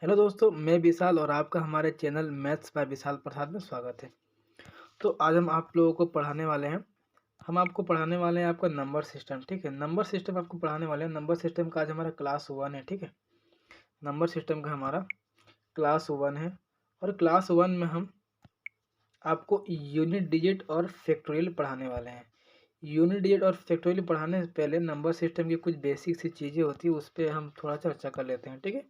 Hello दोस्तों, मैं विशाल और आपका हमारे चैनल मैथ्स बाय विशाल प्रसाद में स्वागत है। तो आज हम आप लोगों को पढ़ाने वाले हैं हम आपको पढ़ाने वाले हैं आपका नंबर सिस्टम। ठीक है, नंबर सिस्टम आपको पढ़ाने वाले हैं। नंबर सिस्टम का आज हमारा क्लास 1 है। ठीक है, नंबर सिस्टम का हमारा क्लास 1 है और क्लास 1 में हम आपको यूनिट डिजिट और फैक्टोरियल पढ़ाने वाले हैं। यूनिट डिजिट और फैक्टोरियल पढ़ाने से पहले नंबर सिस्टम की कुछ बेसिक सी चीज़ें होती है, उस पर हम थोड़ा चर्चा कर लेते हैं। ठीक है,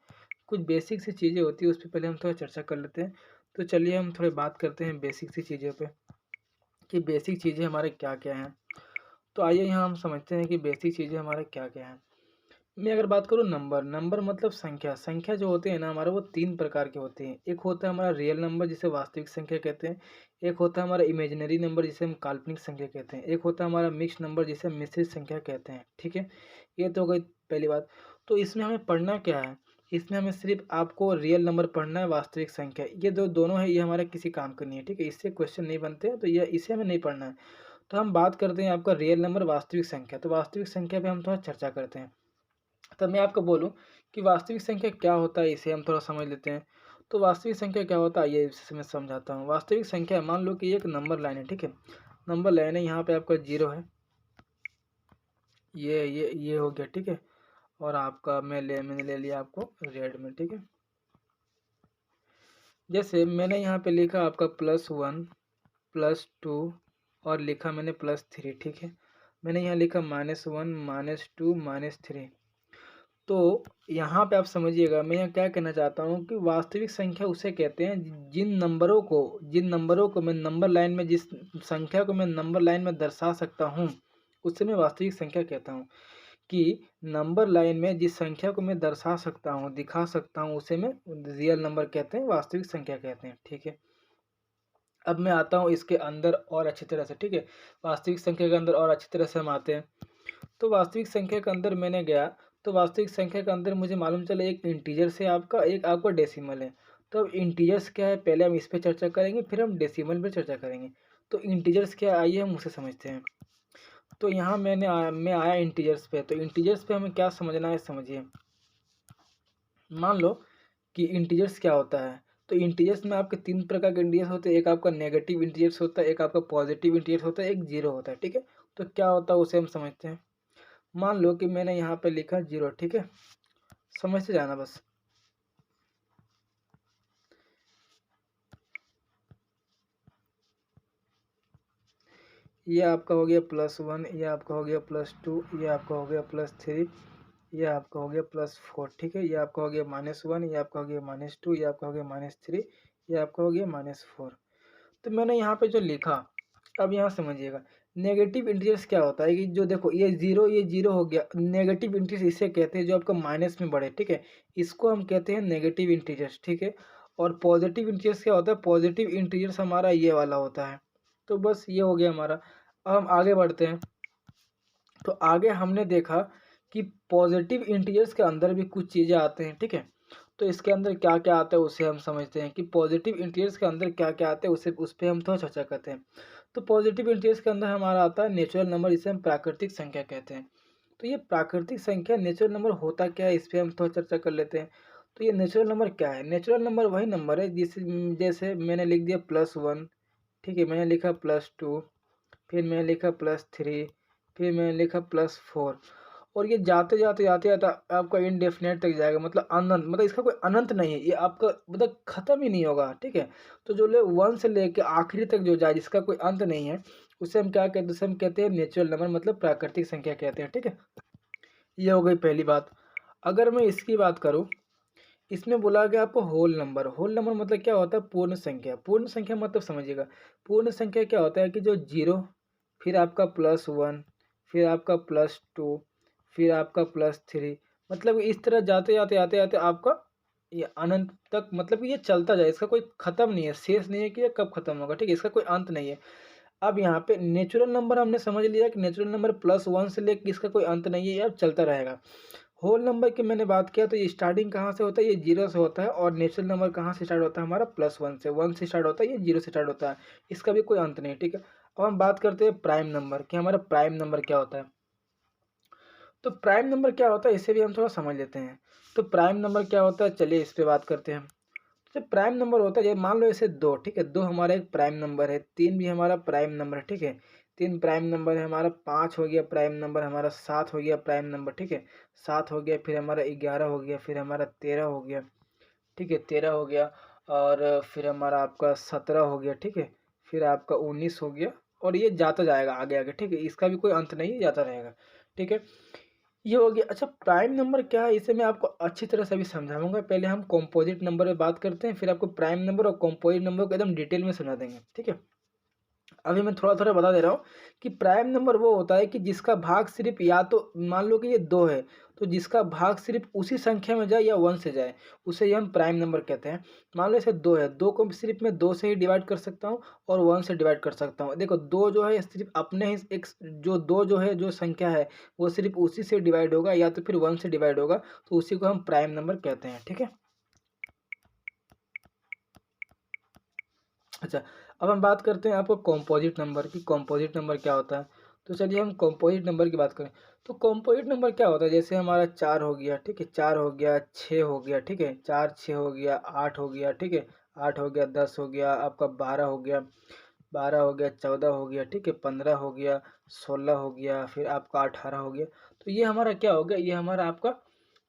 कुछ बेसिक सी चीज़ें होती है, उस पर पहले हम थोड़ा चर्चा कर लेते हैं। तो चलिए हम थोड़ी बात करते हैं बेसिक सी चीज़ों पे कि बेसिक चीज़ें हमारे क्या क्या हैं। तो आइए यहाँ हम समझते हैं कि बेसिक चीज़ें हमारे क्या क्या हैं। मैं अगर बात करूँ नंबर, नंबर मतलब संख्या। संख्या जो होते हैं ना हमारे, वो 3 प्रकार के होते हैं। एक होता है हमारा रियल नंबर जिसे वास्तविक संख्या कहते हैं। एक होता है हमारा इमेजिनरी नंबर जिसे हम काल्पनिक संख्या कहते हैं। एक होता है हमारा मिक्स नंबर जिसे हम मिश्रित संख्या कहते हैं। ठीक है, ये तो हो गई पहली बात। तो इसमें हमें पढ़ना क्या है? इसमें हमें सिर्फ आपको रियल नंबर पढ़ना है, वास्तविक संख्या। ये जो दोनों है ये हमारे किसी काम का नहीं है। ठीक है, इससे क्वेश्चन नहीं बनते हैं, तो ये इसे हमें नहीं पढ़ना है। तो हम बात करते हैं आपका रियल नंबर, वास्तविक संख्या। तो वास्तविक संख्या पे हम थोड़ा चर्चा करते हैं। तब मैं आपको बोलूं कि वास्तविक संख्या क्या होता है, इसे हम थोड़ा समझ लेते हैं। तो वास्तविक संख्या क्या होता है ये इसे मैं समझाता हूँ। वास्तविक संख्या, मान लो कि एक नंबर लाइन है। ठीक है, नंबर लाइन है, यहाँ पे आपका 0 है, ये हो गया। ठीक है, और आपका मैंने ले लिया आपको रेड में। ठीक है, जैसे मैंने यहाँ पे लिखा आपका +1 +2 और लिखा मैंने +3। ठीक है, मैंने यहाँ लिखा -1 -2 -3। तो यहाँ पे आप समझिएगा, मैं यहाँ क्या कहना चाहता हूँ कि वास्तविक संख्या उसे कहते हैं जिन नंबरों को मैं नंबर लाइन में, जिस संख्या को मैं नंबर लाइन में दर्शा सकता हूँ, उससे मैं वास्तविक संख्या कहता हूँ। कि नंबर लाइन में जिस संख्या को मैं दर्शा सकता हूँ, दिखा सकता हूँ, उसे मैं रियल नंबर कहते हैं, वास्तविक संख्या कहते हैं। ठीक है, अब मैं आता हूँ इसके अंदर और अच्छी तरह से। ठीक है, वास्तविक संख्या के अंदर और अच्छी तरह से हम आते हैं। तो वास्तविक संख्या के अंदर मैंने गया, तो वास्तविक संख्या के अंदर मुझे मालूम चला एक इंटीजर से आपका, एक आपका डेसिमल है। तो अब इंटीजर्स क्या है, पहले हम इस पे चर्चा करेंगे, फिर हम डेसिमल पे चर्चा करेंगे। तो इंटीजर्स क्या है, आइए हम उसे समझते हैं। तो यहाँ मैं आया इंटीजर्स पे। तो इंटीजर्स पे हमें क्या समझना है, समझिए। मान लो कि इंटीजर्स क्या होता है। तो इंटीजर्स में आपके 3 प्रकार के इंटीजर्स होते हैं। एक आपका नेगेटिव इंटीजर्स होता है, एक आपका पॉजिटिव इंटीजर्स होता है, एक जीरो होता है। ठीक है, तो क्या होता है उसे हम समझते हैं। मान लो कि मैंने यहाँ पे लिखा 0। ठीक है, समझते जाना बस। ये आपका हो गया +1, ये आपका हो गया +2, ये आपका हो गया +3, ये आपका हो गया +4। ठीक है, ये आपका हो गया -1, ये आपका हो गया -2, ये आपका हो गया -3, ये आपका हो गया -4। तो मैंने यहाँ पे जो लिखा, अब यहाँ समझिएगा। नेगेटिव इंटीजर्स क्या होता है कि जो देखो ये 0 हो गया। नेगेटिव इंटीजर्स इसे कहते हैं जो आपका माइनस में बढ़े। ठीक है, इसको हम कहते हैं नेगेटिव इंटीजर्स। ठीक है, और पॉजिटिव इंटीजर्स क्या होता है, पॉजिटिव इंटीजर्स हमारा ये वाला होता है। तो बस ये हो गया हमारा। अब हम आगे बढ़ते हैं। तो आगे हमने देखा कि पॉजिटिव इंटीजर्स के अंदर भी कुछ चीज़ें आते हैं। ठीक है, तो इसके अंदर क्या क्या आता है उसे हम समझते हैं कि पॉजिटिव इंटीजर्स के अंदर क्या क्या आता है, उस पर हम थोड़ा चर्चा करते हैं। तो पॉजिटिव इंटीजर्स के अंदर हमारा आता है नेचुरल नंबर, जिसे हम प्राकृतिक संख्या कहते हैं। तो ये प्राकृतिक संख्या नेचुरल नंबर होता क्या है, इस पर हम थोड़ा चर्चा कर लेते हैं। तो ये नेचुरल नंबर क्या है? नेचुरल नंबर वही नंबर है जैसे मैंने लिख दिया +1। ठीक है, मैंने लिखा +2, फिर मैंने लिखा +3, फिर मैंने लिखा +4। और ये जाते जाते जाते जाते आपका इनडेफिनेट तक जाएगा, मतलब अनंत, मतलब इसका कोई अनंत नहीं है, ये आपका मतलब खत्म ही नहीं होगा। ठीक है, तो जो 1 से लेके आखिरी तक जो जाए, जिसका कोई अंत नहीं है, उसे हम क्या कहते हैं, उसे हम कहते हैं नेचुरल नंबर, मतलब प्राकृतिक संख्या कहते हैं। ठीक है, ये हो गई पहली बात। अगर मैं इसकी बात करूँ, इसमें बोला गया आपको होल नंबर। होल नंबर मतलब क्या होता है, पूर्ण संख्या। पूर्ण संख्या मतलब समझिएगा, पूर्ण संख्या क्या होता है कि जो 0, फिर आपका +1, फिर आपका +2, फिर आपका +3, मतलब इस तरह जाते जाते जाते जाते आपका ये अनंत तक, मतलब ये चलता जाए, इसका कोई खत्म नहीं है, शेष नहीं है कि ये कब खत्म होगा। ठीक है, इसका कोई अंत नहीं है। अब यहाँ पे नेचुरल नंबर हमने समझ लिया कि नेचुरल नंबर +1 से लेकर इसका कोई अंत नहीं है, ये अब चलता रहेगा। होल नंबर की मैंने बात किया, तो ये स्टार्टिंग कहाँ से होता है, ये 0 से होता है। और नेचुरल नंबर कहाँ से स्टार्ट होता है हमारा, +1 से। 1 से स्टार्ट होता है, ये 0 से स्टार्ट होता है, इसका भी कोई अंत नहीं। ठीक है, अब हम बात करते हैं प्राइम नंबर कि हमारा प्राइम नंबर क्या होता है। तो प्राइम नंबर क्या होता है, इसे भी हम थोड़ा समझ लेते हैं। तो प्राइम नंबर क्या होता है, चलिए इस पे बात करते हैं। तो प्राइम नंबर होता है, मान लो ऐसे 2, ठीक है, 2 हमारा एक प्राइम नंबर है, 3 भी हमारा प्राइम नंबर है, ठीक है, 3 प्राइम नंबर है हमारा, 5 हो गया प्राइम नंबर हमारा, 7 हो गया प्राइम नंबर, ठीक है, 7 हो गया, फिर हमारा 11 हो गया, फिर हमारा 13 हो गया, ठीक है, 13 हो गया, और फिर हमारा आपका 17 हो गया, ठीक है, फिर आपका 19 हो गया, और ये जाता जाएगा आगे आगे, ठीक है, इसका भी कोई अंत नहीं, जाता रहेगा, ठीक है, ये हो गया। अच्छा, प्राइम नंबर क्या है, इसे मैं आपको अच्छी तरह से अभी समझाऊंगा। पहले हम कॉम्पोजिट नंबर पे बात करते हैं, फिर आपको प्राइम नंबर और कॉम्पोजिट नंबर को एकदम डिटेल में समझा देंगे, ठीक है। अभी मैं थोड़ा थोड़ा बता दे रहा हूँ कि प्राइम नंबर वो होता है कि जिसका भाग सिर्फ, या तो मान लो कि ये 2 है, तो जिसका भाग सिर्फ उसी संख्या में जाए या 1 से जाए, उसे ही हम प्राइम नंबर कहते हैं। मान लो इसे 2 है, 2 को सिर्फ मैं 2 से ही डिवाइड कर सकता हूँ और 1 से डिवाइड कर सकता हूँ। देखो 2 जो है सिर्फ अपने ही एक, जो 2 जो है जो संख्या है वो सिर्फ उसी से डिवाइड होगा या तो फिर 1 से डिवाइड होगा, तो उसी को हम प्राइम नंबर कहते हैं, ठीक है। अच्छा, अब हम बात करते हैं आपको कॉम्पोजिट नंबर की। कॉम्पोजिट नंबर क्या होता है, तो चलिए हम कॉम्पोजिट नंबर की बात करें। तो कॉम्पोजिट नंबर क्या होता है, जैसे हमारा 4 हो गया, ठीक है, 4 हो गया, 6 हो गया, ठीक है, 4 6 हो गया, 8 हो गया, ठीक है, 8 हो गया, 10 हो गया, आपका 12 हो गया, 12 हो गया, 14 हो गया, ठीक है, 15 हो गया, 16 हो गया, फिर आपका 18 हो गया। तो ये हमारा क्या हो गया, ये हमारा आपका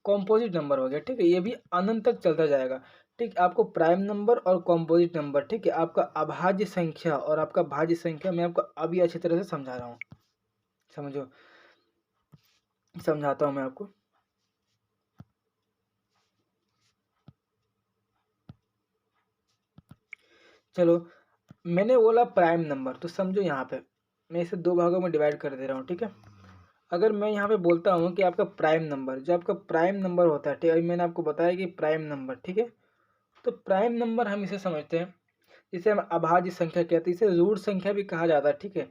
कॉम्पोजिट नंबर हो गया, ठीक है, ये भी अनंत तक चलता जाएगा। ठीक, आपको प्राइम नंबर और कॉम्पोजिट नंबर, ठीक है, आपका अभाज्य संख्या और आपका भाज्य संख्या मैं आपको अभी अच्छी तरह से समझा रहा हूँ, समझो, समझाता हूँ मैं आपको। चलो, मैंने बोला प्राइम नंबर, तो समझो यहाँ पे मैं इसे 2 भागों में डिवाइड कर दे रहा हूँ, ठीक है। अगर मैं यहाँ पे बोलता हूँ कि आपका प्राइम नंबर, जो आपका प्राइम नंबर होता है, ठीक है, अभी मैंने आपको बताया कि प्राइम नंबर, ठीक है, तो प्राइम नंबर हम इसे समझते हैं, इसे हम अभाज्य संख्या कहते हैं, इसे रूट संख्या भी कहा जाता है, ठीक है।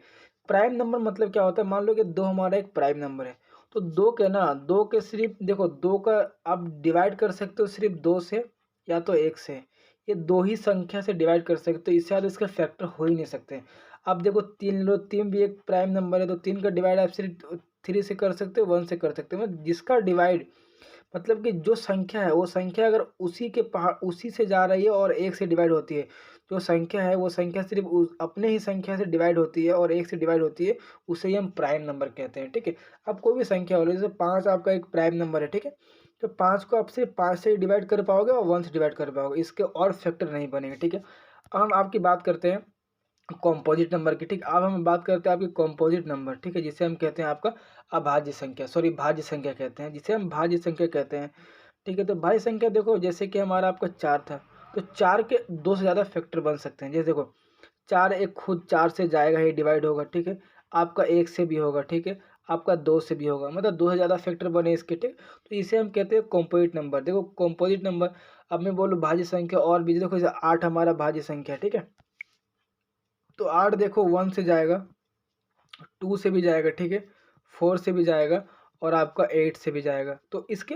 प्राइम नंबर मतलब क्या होता है, मान लो कि 2 हमारा एक प्राइम नंबर है, तो 2 के ना, 2 के सिर्फ देखो 2 का आप डिवाइड कर सकते हो सिर्फ 2 से या तो 1 से, ये 2 ही संख्या से डिवाइड कर सकते हो, इससे ज़्यादा इसका फैक्टर हो ही नहीं सकते। अब देखो 3 लो, 3 भी एक प्राइम नंबर है, तो 3 का डिवाइड आप सिर्फ 3 से कर सकते हो, 1 से कर सकते हो, मतलब जिसका डिवाइड, मतलब कि जो संख्या है वो संख्या अगर उसी के उसी से जा रही है और 1 से डिवाइड होती है, जो संख्या है वो संख्या सिर्फ अपने ही संख्या से डिवाइड होती है और 1 से डिवाइड होती है, उसे ही हम प्राइम नंबर कहते हैं, ठीक है। अब कोई भी संख्या हो, जैसे 5 आपका एक प्राइम नंबर है, ठीक है, तो 5 को आप सिर्फ 5 से डिवाइड कर पाओगे और 1 से डिवाइड कर पाओगे, इसके और फैक्टर नहीं बनेंगे, ठीक है। अब हम आपकी बात करते हैं कॉम्पोजिट नंबर की, ठीक। अब हम बात करते हैं आपकी कॉम्पोजिट नंबर, ठीक है, जिसे हम कहते हैं आपका अभाज्य संख्या, सॉरी भाज्य संख्या कहते हैं, जिसे हम भाज्य संख्या कहते हैं, ठीक है। तो भाज्य संख्या देखो, जैसे कि हमारा आपका 4 था, तो 4 के 2 से ज़्यादा फैक्टर बन सकते हैं, जैसे देखो 4 एक खुद 4 से जाएगा ही, डिवाइड होगा, ठीक है, आपका 1 से भी होगा, ठीक है, आपका 2 से भी होगा, मतलब 2 से ज़्यादा फैक्टर बने इसके, ठीक। तो इसे हम कहते हैं कॉम्पोजिट नंबर। देखो कॉम्पोजिट नंबर, अब मैं बोलूँ भाज्य संख्या और भी, देखो जैसे 8 हमारा भाज्य संख्या, ठीक है, तो 8 देखो 1 से जाएगा, 2 से भी जाएगा, ठीक है, 4 से भी जाएगा और आपका 8 से भी जाएगा। तो इसके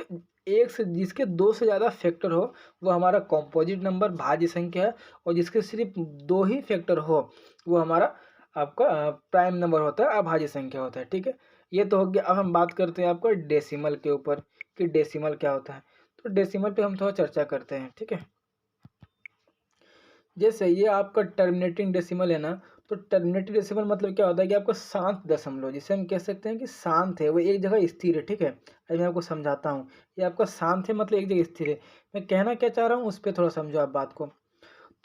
एक से, जिसके 2 से ज़्यादा फैक्टर हो वो हमारा कॉम्पोजिट नंबर भाज्य संख्या है, और जिसके सिर्फ 2 ही फैक्टर हो वो हमारा आपका प्राइम नंबर होता है, अभाज्य संख्या होता है, ठीक है। ये तो हो गया। अब हम बात करते हैं आपका डेसिमल के ऊपर कि डेसिमल क्या होता है। तो डेसिमल पे हम थोड़ा चर्चा करते हैं, ठीक है। जैसे ये आपका टर्मिनेटिंग डेसिमल है ना, तो टर्मिनेटिंग डेसिमल मतलब क्या होता है कि आपका शांत दशमलव, जिसे हम कह सकते हैं कि शांत है, वो एक जगह स्थिर है, ठीक है। अभी मैं आपको समझाता हूँ, ये आपका शांत है मतलब एक जगह स्थिर है। मैं कहना क्या चाह रहा हूँ उस पर थोड़ा समझो आप बात को।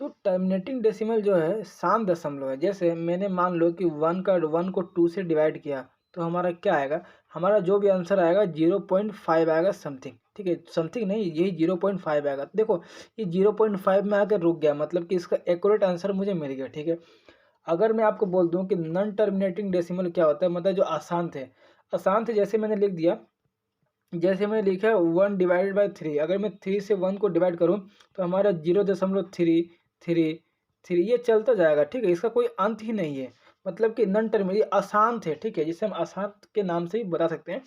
तो टर्मिनेटिंग डेसिमल जो है शांत दशमलव है। जैसे मैंने मान लो कि 1 को 2 से डिवाइड किया, तो हमारा क्या आएगा, हमारा जो भी आंसर आएगा 0.5 आएगा समथिंग, ठीक है, समथिंग नहीं, यही 0.5 आएगा। देखो ये 0.5 में आकर रुक गया, मतलब कि इसका एक्यूरेट आंसर मुझे मिल गया, ठीक है। अगर मैं आपको बोल दूं कि नॉन टर्मिनेटिंग डेसिमल क्या होता है, मतलब जो अशांत है, अशांत है, जैसे मैंने लिख दिया, जैसे मैंने लिखा है 1/3, अगर मैं 3 से 1 को डिवाइड करूं तो हमारा 0.333 ये चलता जाएगा, ठीक है, इसका कोई अंत ही नहीं है। मतलब कि नॉन टर्मिनेटिंग अशांत है, ठीक है, जिसे हम अशांत के नाम से ही बता सकते हैं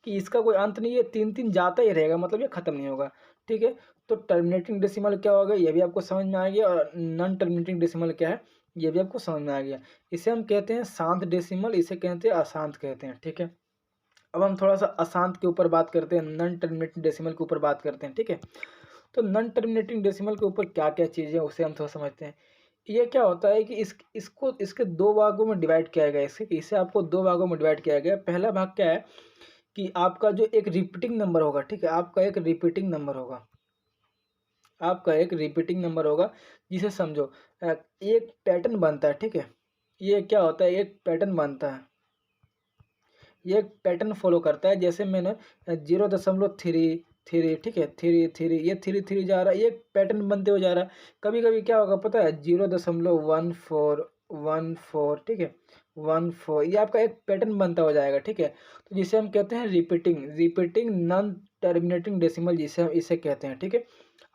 कि इसका कोई अंत नहीं है, 3 3 जाता ही रहेगा, मतलब ये खत्म नहीं होगा, ठीक है। तो टर्मिनेटिंग डेसिमल क्या होगा ये भी आपको समझ में आ गया, और नॉन टर्मिनेटिंग डेसिमल क्या है ये भी आपको समझ में आ गया। इसे हम कहते हैं शांत डेसिमल, इसे कहते हैं अशांत कहते हैं, ठीक है। अब हम थोड़ा सा अशांत के ऊपर बात करते हैं, नॉन टर्मिनेटिंग डेसिमल के ऊपर बात करते हैं, ठीक है। तो नॉन टर्मिनेटिंग डेसिमल के ऊपर क्या क्या चीज़ें उसे हम थोड़ा समझते हैं। ये क्या होता है कि इसको इसके दो भागों में डिवाइड किया गया है, इसे आपको दो भागों में डिवाइड किया गया है। पहला भाग क्या है कि आपका जो एक रिपीटिंग नंबर होगा, ठीक है, आपका एक रिपीटिंग नंबर होगा, आपका एक रिपीटिंग नंबर होगा, जिसे समझो एक पैटर्न बनता है, ठीक है। ये क्या होता है, एक पैटर्न बनता है, ये एक पैटर्न फॉलो करता है। जैसे मैंने 0.3 ठीक है, 3 ये 3 जा रहा है, ये एक पैटर्न बनते हुए जा रहा है। कभी कभी क्या होगा पता है, 0.1414, ठीक है, 14, ये आपका एक पैटर्न बनता हो जाएगा, ठीक है। तो जिसे हम कहते हैं repeating repeating non terminating decimal, जिसे हम इसे कहते हैं, ठीक है।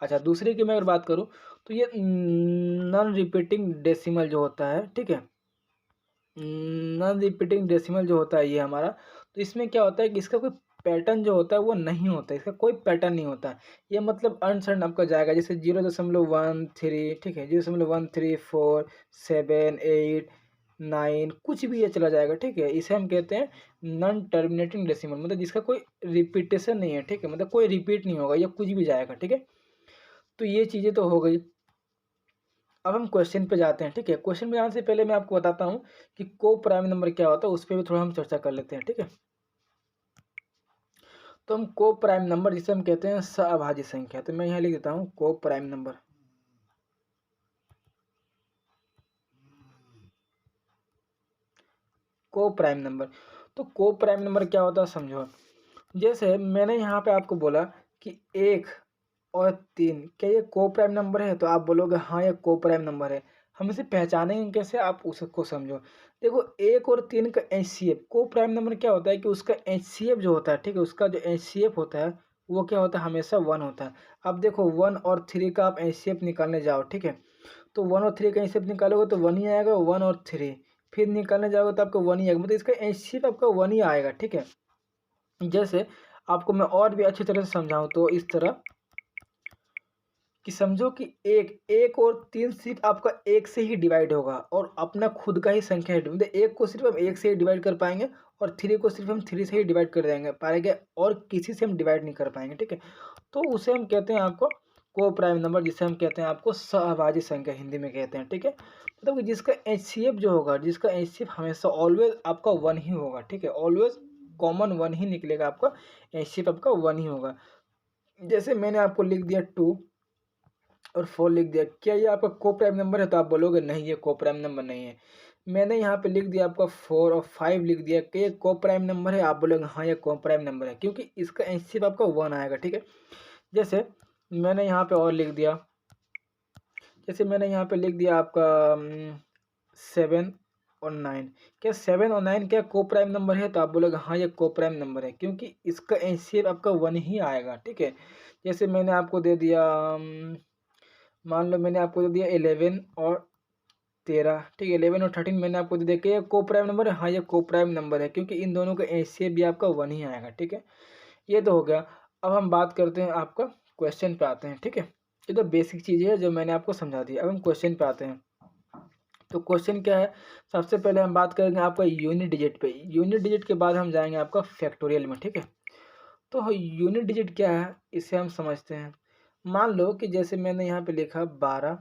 अच्छा, दूसरी की मैं अगर बात करूँ तो ये नॉन रिपीटिंग डेसिमल जो होता है, ठीक है, नॉन रिपीटिंग डेसिमल जो होता है ये हमारा, तो इसमें क्या होता है कि इसका कोई पैटर्न जो होता है वो नहीं होता, इसका कोई पैटर्न नहीं होता। ये मतलब अनसर्टन आपका जाएगा, जैसे 0.13, ठीक है, 0.134 7 8 9, कुछ भी ये चला जाएगा, ठीक है। इसे हम कहते हैं नॉन टर्मिनेटिंग डेसिमल, मतलब जिसका कोई रिपीटेशन नहीं है, ठीक है, मतलब कोई रिपीट नहीं होगा, ये कुछ भी जाएगा, ठीक है। तो ये चीज़ें तो हो गई। अब हम क्वेश्चन पे जाते हैं, ठीक है। क्वेश्चन पे जाने से पहले मैं आपको बताता हूँ कि को प्राइम नंबर क्या होता है, उस पर भी थोड़ा हम चर्चा कर लेते हैं, ठीक है। तो हम को प्राइम नंबर, जिसे हम कहते हैं सअभाज्य संख्या, तो मैं यहाँ लिख देता हूँ को प्राइम नंबर। को प्राइम नंबर, तो को प्राइम नंबर क्या होता है समझो। जैसे मैंने यहाँ पे आपको बोला कि 1 और 3 क्या ये को प्राइम नंबर है, तो आप बोलोगे हाँ ये को प्राइम नंबर है। हम इसे पहचानेंगे कैसे, आप उसको समझो। देखो 1 और 3 का एचसीएफ, को प्राइम नंबर क्या होता है कि उसका एचसीएफ जो होता है, ठीक है, उसका जो एचसीएफ होता है वो क्या होता है, हमेशा 1 होता है। अब देखो 1 और 3 का आप एचसीएफ निकालने जाओ, ठीक है, तो 1 और 3 का एचसीएफ निकालोगे तो 1 ही आएगा, 1 और 3 फिर निकालने जाओगे तो आपका 1 ही आएगा, मतलब इसका एचसीएफ आपका 1 ही आएगा, ठीक है। जैसे आपको मैं और भी अच्छी तरह से समझाऊं तो इस तरह कि समझो कि 1 और 3 सिर्फ आपका 1 से ही डिवाइड होगा, और अपना खुद का ही संख्या है, मतलब 1 को सिर्फ हम 1 से ही डिवाइड कर पाएंगे, और 3 को सिर्फ हम 3 से ही डिवाइड कर देंगे पाएंगे, और किसी से हम डिवाइड नहीं कर पाएंगे, ठीक है। तो उसे हम कहते हैं आपको को प्राइम नंबर, जिसे हम कहते हैं आपको सहभाज्य संख्या हिंदी में कहते हैं, ठीक है। मतलब कि जिसका एचसीएफ जो होगा, जिसका एचसीएफ हमेशा ऑलवेज आपका 1 ही होगा, ठीक है, ऑलवेज कॉमन 1 ही निकलेगा, आपका एचसीएफ आपका 1 ही होगा। जैसे मैंने आपको लिख दिया 2 और 4 लिख दिया, क्या ये आपका को प्राइम नंबर है, तो आप बोलोगे नहीं ये को प्राइम नंबर नहीं है। मैंने यहाँ पे लिख दिया आपका 4 और 5 लिख दिया, क्या ये को प्राइम नंबर है, आप बोलोगे हाँ ये को प्राइम नंबर है, क्योंकि इसका एचसीएफ आपका 1 आएगा, ठीक है। जैसे मैंने यहाँ पे और लिख दिया, जैसे मैंने यहाँ पे लिख दिया आपका 7 और 9, क्या 7 और 9 क्या को प्राइम नंबर है, तो आप बोलोगे हाँ ये को प्राइम नंबर है, क्योंकि इसका एचसीएफ आपका 1 ही आएगा, ठीक है। जैसे मैंने आपको दे दिया मान लो मैंने आपको दे दिया 11 और 13, ठीक है, 11 और 13 मैंने आपको दे दिया कि ये को प्राइम नंबर है, हाँ ये को प्राइम नंबर है, क्योंकि इन दोनों का एचसीएफ भी आपका 1 ही आएगा, ठीक है। ये तो हो गया। अब हम बात करते हैं, आपका क्वेश्चन पे आते हैं, ठीक है। ये तो बेसिक चीज़ें है जो मैंने आपको समझा दी। अब हम क्वेश्चन पे आते हैं। तो क्वेश्चन क्या है, सबसे पहले हम बात करेंगे आपका यूनिट डिजिट पे, यूनिट डिजिट के बाद हम जाएंगे आपका फैक्टोरियल में, ठीक है। तो यूनिट डिजिट क्या है इसे हम समझते हैं। मान लो कि जैसे मैंने यहाँ पे लिखा 12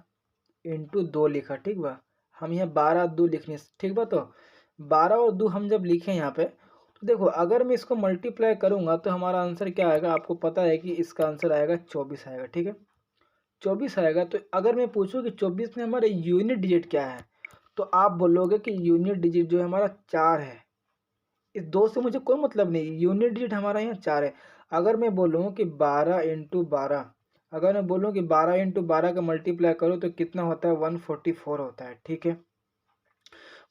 × 2 लिखा, ठीक बा, हम यहाँ 12 2 लिखने, ठीक बा। तो 12 और 2 हम जब लिखे यहाँ पे, तो देखो अगर मैं इसको मल्टीप्लाई करूँगा तो हमारा आंसर क्या आएगा, आपको पता है कि इसका आंसर आएगा 24 आएगा, ठीक है, 24 आएगा। तो अगर मैं पूछूँ कि 24 में हमारा यूनिट डिजिट क्या है, तो आप बोलोगे कि यूनिट डिजिट जो है हमारा 4 है। इस 2 से मुझे कोई मतलब नहीं, यूनिट डिजिट हमारा यहाँ 4 है। अगर मैं बोलूँ कि 12 × 12, अगर मैं बोलूँ कि 12 × 12 का मल्टीप्लाई करो तो कितना होता है, 144 होता है, ठीक है,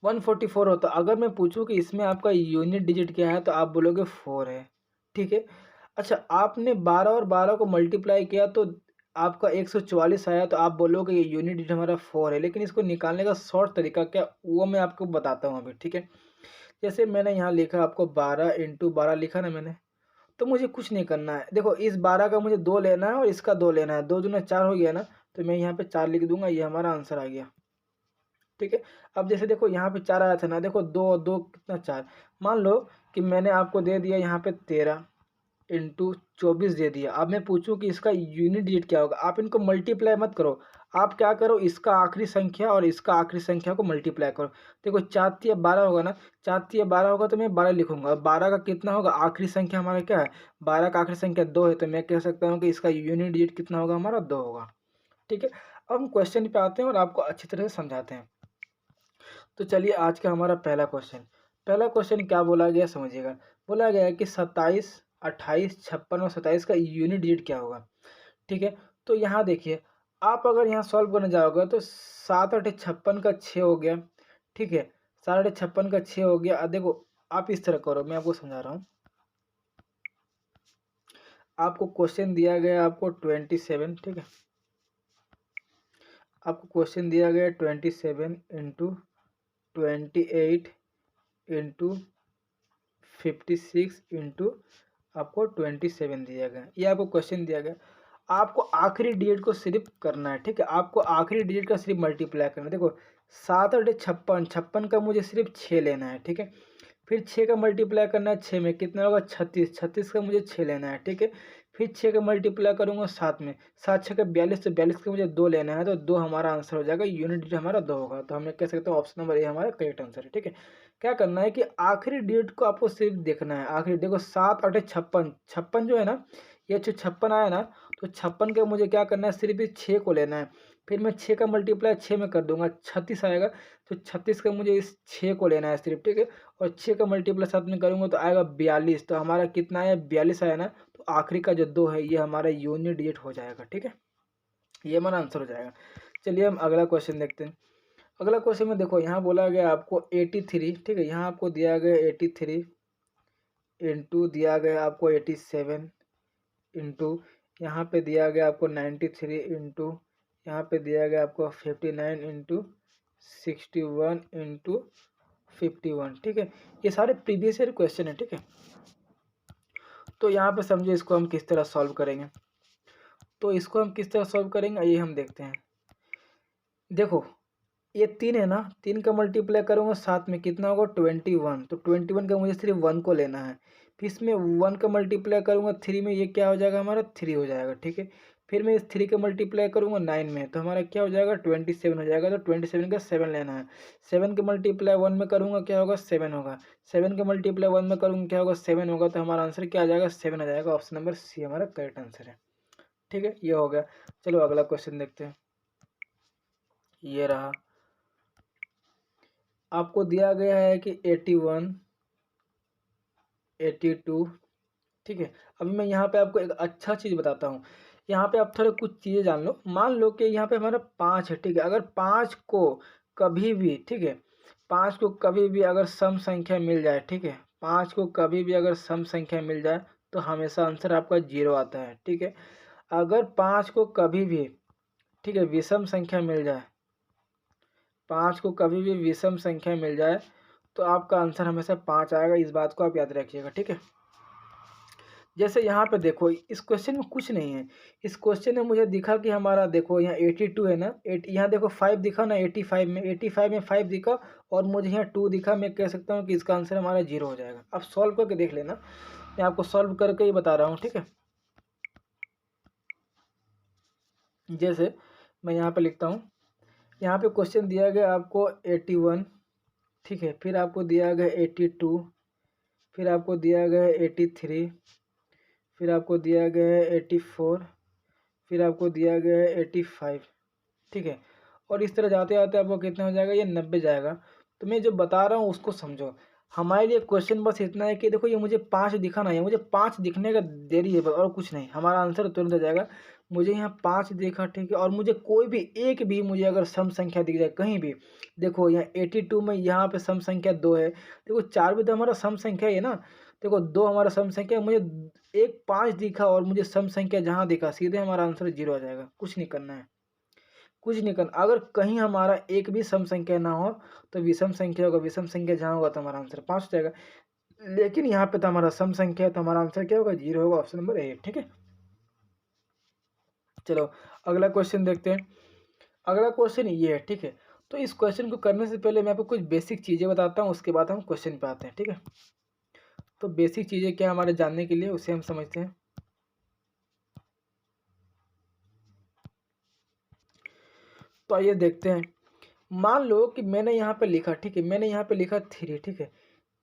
144 होता है। अगर मैं पूछूँ कि इसमें आपका यूनिट डिजिट क्या है, तो आप बोलोगे 4 है, ठीक है। अच्छा, आपने 12 और 12 को मल्टीप्लाई किया तो आपका 144 आया, तो आप बोलोगे ये यूनिट डिजिट हमारा 4 है, लेकिन इसको निकालने का शॉर्ट तरीका क्या, वो मैं आपको बताता हूँ अभी, ठीक है। जैसे मैंने यहाँ लिखा आपको 12 × 12 लिखा ना मैंने, तो मुझे कुछ नहीं करना है। देखो इस 12 का मुझे 2 लेना है और इसका 2 लेना है, 2 दूना 4 हो गया ना, तो मैं यहाँ पे 4 लिख दूंगा, ये हमारा आंसर आ गया, ठीक है। अब जैसे देखो यहाँ पे 4 आया था ना, देखो 2 और 2 कितना 4, मान लो कि मैंने आपको दे दिया यहाँ पे 13 इंटू 24 दे दिया। अब मैं पूछूं कि इसका यूनिट डिजिट क्या होगा, आप इनको मल्टीप्लाई मत करो, आप क्या करो, इसका आखिरी संख्या और इसका आखिरी संख्या को मल्टीप्लाई करो। देखो 4 × 12 होगा ना, 4 × 12 होगा तो मैं 12 लिखूंगा। 12 का कितना होगा, आखिरी संख्या हमारा क्या है, 12 का आखिरी संख्या 2 है, तो मैं कह सकता हूँ कि इसका यूनिट डिजिट कितना होगा, हमारा 2 होगा। ठीक है, अब हम क्वेश्चन पे आते हैं और आपको अच्छी तरह से समझाते हैं। तो चलिए आज का हमारा पहला क्वेश्चन क्या बोला गया समझिएगा। बोला गया है कि 27, 28, 56 और 27 का यूनिट डिजिट क्या होगा। ठीक है, तो यहाँ देखिए, आप अगर यहाँ सॉल्व करने जाओगे तो 7 8 56 का 6 हो गया। ठीक है, 7 8 56 का 6 हो गया। देखो आप इस तरह करो, मैं आपको समझा रहा हूँ। आपको क्वेश्चन दिया गया आपको 27, ठीक है, आपको क्वेश्चन दिया गया 27 इंटू 28 इंटू 56 इंटू आपको 27 दिया गया, ये आपको क्वेश्चन दिया गया। आपको आखिरी डिजिट को सिर्फ करना है। ठीक है, आपको आखिरी डिजिट का सिर्फ मल्टीप्लाई करना है। देखो 7 8 56, 56 का मुझे सिर्फ 6 लेना है। ठीक है, फिर 6 का मल्टीप्लाई करना है 6 में, कितना होगा 36, 36 का मुझे 6 लेना है। ठीक है, फिर 6 का मल्टीप्लाई करूंगा 7 में, 7 6 का 42, तो 42 का मुझे 2 लेना है, तो 2 हमारा आंसर हो जाएगा। यूनिट डिजिट हमारा 2 होगा, तो हमें कह सकते हैं ऑप्शन नंबर ए हमारा करेक्ट आंसर है। ठीक है, क्या करना है कि आखिरी डिजिट को आपको सिर्फ देखना है। आखिरी देखो 7 8 56, 56 जो है ना, ये जो 56 आया ना, तो 56 का मुझे क्या करना है, सिर्फ इस 6 को लेना है। फिर मैं 6 का मल्टीप्लाई 6 में कर दूंगा, 36 आएगा, तो 36 का मुझे इस 6 को लेना है सिर्फ। ठीक है, और 6 का मल्टीप्लाई 7 में करूँगा तो आएगा 42, तो हमारा कितना आया 42 आया ना, तो आखिरी का जो 2 है ये हमारा यूनिट डिजिट हो जाएगा। ठीक है, ये हमारा आंसर हो जाएगा। चलिए हम अगला क्वेश्चन देखते हैं। अगला क्वेश्चन में देखो यहाँ बोला गया आपको 83, ठीक है, यहाँ आपको दिया गया 83 इंटू दिया गया आपको 87 इंटू यहाँ पे दिया गया आपको 93 इंटू यहाँ पे दिया गया आपको 59 इंटू 61 इंटू 51। ठीक है, ये सारे प्रीवियस ईयर क्वेश्चन है। ठीक है, तो यहाँ पे समझो इसको हम किस तरह सॉल्व करेंगे। तो इसको हम किस तरह सॉल्व करेंगे ये हम देखते हैं। देखो ये 3 है ना, 3 का मल्टीप्लाई करूँगा 7 में, कितना होगा 21, तो 21 का मुझे सिर्फ 1 को लेना है। फिर इसमें 1 का मल्टीप्लाई करूँगा 3 में, ये क्या हो जाएगा हमारा 3 हो जाएगा। ठीक है, फिर मैं इस 3 का मल्टीप्लाई करूँगा 9 में, तो हमारा क्या हो जाएगा 27 हो जाएगा। तो 27 का 7 लेना है। 7 का मल्टीप्लाई 1 में करूँगा क्या होगा 7 होगा। 7 का मल्टीप्लाई 1 में करूँगा क्या होगा 7 होगा, तो हमारा आंसर क्या आ जाएगा 7 आ जाएगा। ऑप्शन नंबर सी हमारा करेक्ट आंसर है। ठीक है, ये हो गया। चलो अगला क्वेश्चन देखते हैं। ये रहा, आपको दिया गया है कि 81 82। ठीक है, अभी मैं यहाँ पे आपको एक अच्छा चीज़ बताता हूँ। यहाँ पे आप थोड़े कुछ चीज़ें जान लो। मान लो कि यहाँ पे हमारा 5 है। ठीक है, अगर 5 को कभी भी, ठीक है, 5 को कभी भी अगर सम संख्या मिल जाए, ठीक है, 5 को कभी भी अगर सम संख्या मिल जाए तो हमेशा आंसर आपका 0 आता है। ठीक है, अगर 5 को कभी भी, ठीक है, विषम संख्या मिल जाए, 5 को कभी भी विषम संख्या मिल जाए तो आपका आंसर हमेशा 5 आएगा। इस बात को आप याद रखिएगा। ठीक है, जैसे यहाँ पे देखो इस क्वेश्चन में कुछ नहीं है। इस क्वेश्चन में मुझे दिखा कि हमारा देखो यहाँ 82 है ना, यहाँ देखो 5 दिखा ना, 85 में, 85 में 5 दिखा और मुझे यहाँ 2 दिखा। मैं कह सकता हूँ कि इसका आंसर हमारा 0 हो जाएगा। अब सॉल्व करके देख लेना, मैं आपको सॉल्व करके ही बता रहा हूँ। ठीक है, जैसे मैं यहाँ पे लिखता हूँ, यहाँ पे क्वेश्चन दिया गया आपको 81, ठीक है, फिर आपको दिया गया 82, फिर आपको दिया गया 83, फिर आपको दिया गया है 84, फिर आपको दिया गया है 85। ठीक है, और इस तरह जाते जाते आपको कितना हो जाएगा, ये 90 जाएगा। तो मैं जो बता रहा हूँ उसको समझो। हमारे लिए क्वेश्चन बस इतना है कि देखो ये मुझे 5 दिखा ना है, मुझे 5 दिखने का देरी है बस, और कुछ नहीं। हमारा आंसर तुरंत आ जाएगा। मुझे यहाँ 5 देखा, ठीक है, और मुझे कोई भी एक भी मुझे अगर सम संख्या दिख जाए कहीं भी, देखो यहाँ 82 में यहाँ पे सम संख्या 2 है, देखो 4 भी तो हमारा सम संख्या है ना, देखो 2 हमारा सम संख्या, मुझे एक 5 दिखा और मुझे सम संख्या जहाँ दिखा, सीधे हमारा आंसर 0 आ जाएगा। कुछ नहीं करना है, कुछ नहीं करना। अगर कहीं हमारा एक भी सम संख्या ना हो तो विषम संख्या होगा, विषम संख्या जहाँ होगा तो हमारा आंसर 5 हो जाएगा। लेकिन यहाँ पे तो हमारा सम संख्या है, तो हमारा आंसर क्या होगा 0 होगा। Option number A. ठीक है, चलो अगला क्वेश्चन देखते हैं। अगला क्वेश्चन ये है। ठीक है, तो इस क्वेश्चन को करने से पहले मैं आपको कुछ बेसिक चीज़ें बताता हूँ, उसके बाद हम क्वेश्चन पे आते हैं। ठीक है, तो बेसिक चीज़ें क्या हमारे जानने के लिए, उसे हम समझते हैं। तो आइए देखते हैं। मान लो कि मैंने यहाँ पे लिखा, ठीक है, मैंने यहाँ पे लिखा 3, ठीक है,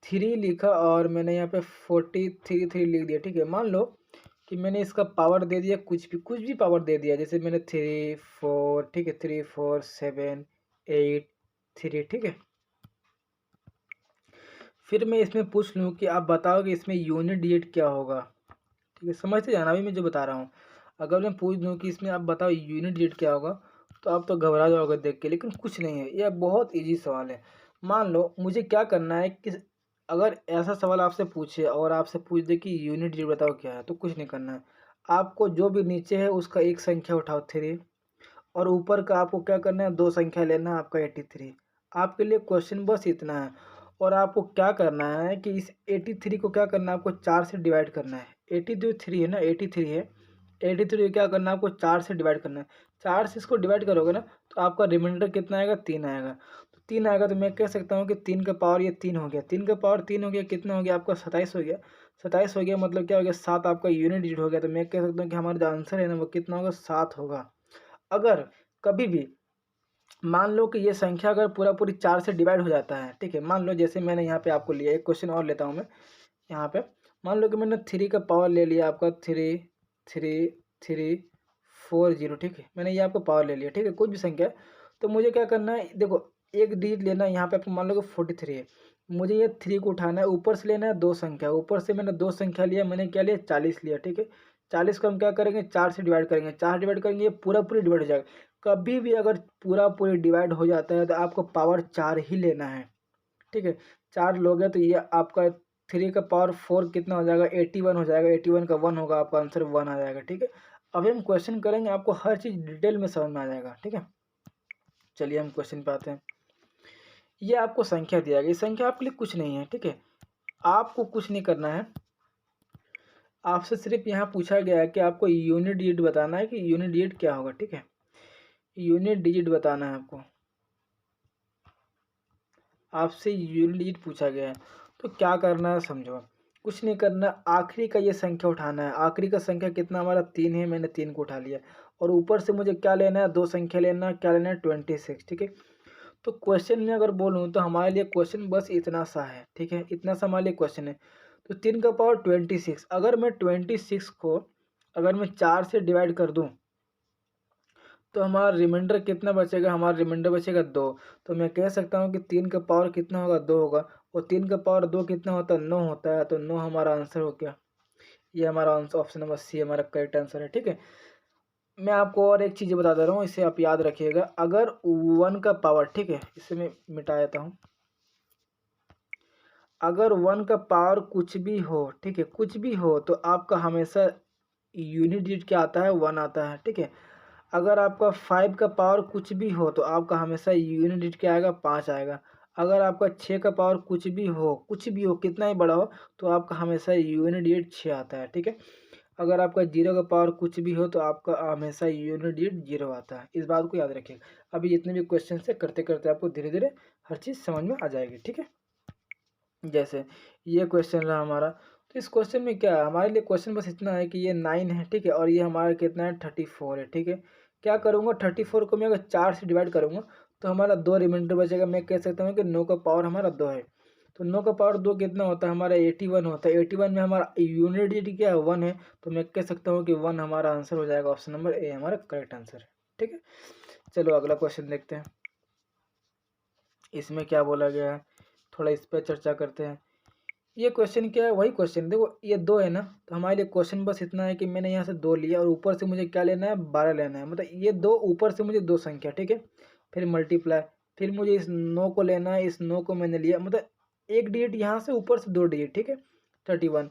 3 लिखा और मैंने यहाँ पे 43 लिख दिया, ठीक है। मान लो कि मैंने इसका पावर दे दिया, कुछ भी पावर दे दिया, जैसे मैंने 3 4, ठीक है, 3 4 7 8 3, ठीक है। फिर मैं इसमें पूछ लूँ कि आप बताओ कि इसमें यूनिट डिजिट क्या होगा, ठीक है। समझते जाना अभी मैं जो बता रहा हूँ। अगर मैं पूछ दूँ कि इसमें आप बताओ यूनिट डिजिट क्या होगा, तो आप तो घबरा जाओगे देख के, लेकिन कुछ नहीं है, यह बहुत इजी सवाल है। मान लो मुझे क्या करना है कि अगर ऐसा सवाल आपसे पूछे और आपसे पूछ दे कि यूनिट डिजिट बताओ क्या है, तो कुछ नहीं करना है। आपको जो भी नीचे है उसका एक संख्या उठाओ 3, और ऊपर का आपको क्या करना है, 2 संख्या लेना है, आपका 83। आपके लिए क्वेश्चन बस इतना है। और आपको क्या करना है कि इस 83 को क्या करना है, आपको 4 से डिवाइड करना है। 83 है ना, 83 है, 83 को क्या करना है, आपको 4 से डिवाइड करना है। 4 से इसको डिवाइड करोगे ना, तो आपका रिमाइंडर कितना आएगा, 3 आएगा। तो 3 आएगा, तो मैं कह सकता हूँ कि 3 का पावर, ये 3 हो गया, 3 का पावर 3 हो गया, कितना हो गया आपका, 27 हो गया। 27 हो गया मतलब क्या हो गया, 7 आपका यूनिट डिजिट हो गया। तो मैं कह सकता हूँ कि हमारा जो आंसर है ना, वो कितना होगा, 7 होगा। अगर कभी भी मान लो कि ये संख्या अगर पूरा पूरी 4 से डिवाइड हो जाता है, ठीक है, मान लो जैसे मैंने यहाँ पे आपको लिया, एक क्वेश्चन और लेता हूँ मैं यहाँ पे। मान लो कि मैंने 3 का पावर ले लिया आपका, 3 3 3 4 0, ठीक है, मैंने ये आपको पावर ले लिया, ठीक है, कुछ भी संख्या है। तो मुझे क्या करना है, देखो एक डिजिट लेना है, यहाँ पे आपको मान लो कि 43 है, मुझे ये 3 को उठाना है, ऊपर से लेना है 2 संख्या, ऊपर से मैंने 2 संख्या लिया, मैंने क्या लिया, 40 लिया, ठीक है। 40 को हम क्या करेंगे, 4 से डिवाइड करेंगे, 4 डिवाइड करेंगे, ये पूरा पूरी डिवाइड हो जाएगा। कभी भी अगर पूरा पूरी डिवाइड हो जाता है तो आपको पावर 4 ही लेना है, ठीक है। 4 लोगे तो ये आपका 3 का पावर 4 कितना हो जाएगा, 81 हो जाएगा, 81 का 1 होगा, आपका आंसर 1 आ जाएगा, ठीक है। अभी हम क्वेश्चन करेंगे, आपको हर चीज़ डिटेल में समझ में आ जाएगा, ठीक है। चलिए हम क्वेश्चन पे आते हैं। ये आपको संख्या दिया गया, ये संख्या आपके लिए कुछ नहीं है, ठीक है। आपको कुछ नहीं करना है, आपसे सिर्फ यहाँ पूछा गया है कि आपको यूनिट डिजिट बताना है कि यूनिट डिजिट क्या होगा, ठीक है। यूनिट डिजिट बताना है आपको, आपसे यूनिट डिजिट पूछा गया है। तो क्या करना है समझो, कुछ नहीं करना, आखिरी का ये संख्या उठाना है। आखिरी का संख्या कितना हमारा, 3 है, मैंने 3 को उठा लिया। और ऊपर से मुझे क्या लेना है, 2 संख्या लेना है, क्या लेना है, 26, ठीक है। तो क्वेश्चन में अगर बोलूँ तो हमारे लिए क्वेश्चन बस इतना सा है, ठीक है, इतना सा हमारे लिए क्वेश्चन है। तो 3 का पावर 26, अगर मैं 26 को अगर मैं 4 से डिवाइड कर दूँ, तो हमारा रिमाइंडर कितना बचेगा, हमारा रिमाइंडर बचेगा 2। तो मैं कह सकता हूँ कि 3 का पावर कितना होगा, 2 होगा। और 3 का पावर 2 कितना होता है, 9 होता है। तो 9 हमारा आंसर हो गया। ये हमारा आंसर, ऑप्शन नंबर सी हमारा करेक्ट आंसर है, ठीक है। मैं आपको और एक चीज़ बता दे रहा हूँ, इसे आप याद रखिएगा। अगर 1 का पावर, ठीक है, इसे मैं मिटा देता हूँ। अगर 1 का पावर कुछ भी हो, ठीक है, कुछ भी हो, तो आपका हमेशा यूनिट डिजिट क्या आता है, 1 आता है, ठीक है। अगर आपका 5 का पावर कुछ भी हो, तो आपका हमेशा यूनिट डिजिट क्या आएगा, 5 आएगा। अगर आपका 6 का पावर कुछ भी हो, कितना ही बड़ा हो, तो आपका हमेशा यूनिट डिजिट 6 आता है, ठीक है। अगर आपका 0 का पावर कुछ भी हो, तो आपका हमेशा यूनिट डिजिट 0 आता है। इस बात को याद रखिएगा। अभी जितने भी क्वेश्चन है, करते करते आपको धीरे धीरे हर चीज़ समझ में आ जाएगी, ठीक है। जैसे ये क्वेश्चन रहा हमारा, तो इस क्वेश्चन में क्या है, हमारे लिए क्वेश्चन बस इतना है कि ये 9 है, ठीक है, और ये हमारा कितना है, 34 है, ठीक है। क्या करूँगा, 34 को मैं अगर 4 से डिवाइड करूँगा, तो हमारा 2 रिमाइंडर बचेगा। मैं कह सकता हूँ कि 9 का पावर हमारा 2 है। तो 9 का पावर 2 कितना होता है, हमारा 81 होता है। 81 में हमारा यूनिट डिजिट क्या है, 1 है। तो मैं कह सकता हूँ कि 1 हमारा आंसर हो जाएगा, ऑप्शन नंबर ए हमारा करेक्ट आंसर है, ठीक है। चलो अगला क्वेश्चन देखते हैं, इसमें क्या बोला गया है, थोड़ा इस पर चर्चा करते हैं। ये क्वेश्चन क्या है, वही क्वेश्चन, देखो ये 2 है ना, तो हमारे लिए क्वेश्चन बस इतना है कि मैंने यहाँ से 2 लिया और ऊपर से मुझे क्या लेना है, 12 लेना है। मतलब ये 2 ऊपर से मुझे 2 संख्या, ठीक है, फिर मल्टीप्लाई, फिर मुझे इस 9 को लेना है, इस 9 को मैंने लिया, मतलब एक डिजिट यहाँ से ऊपर से 2 डिजिट, ठीक है, 31।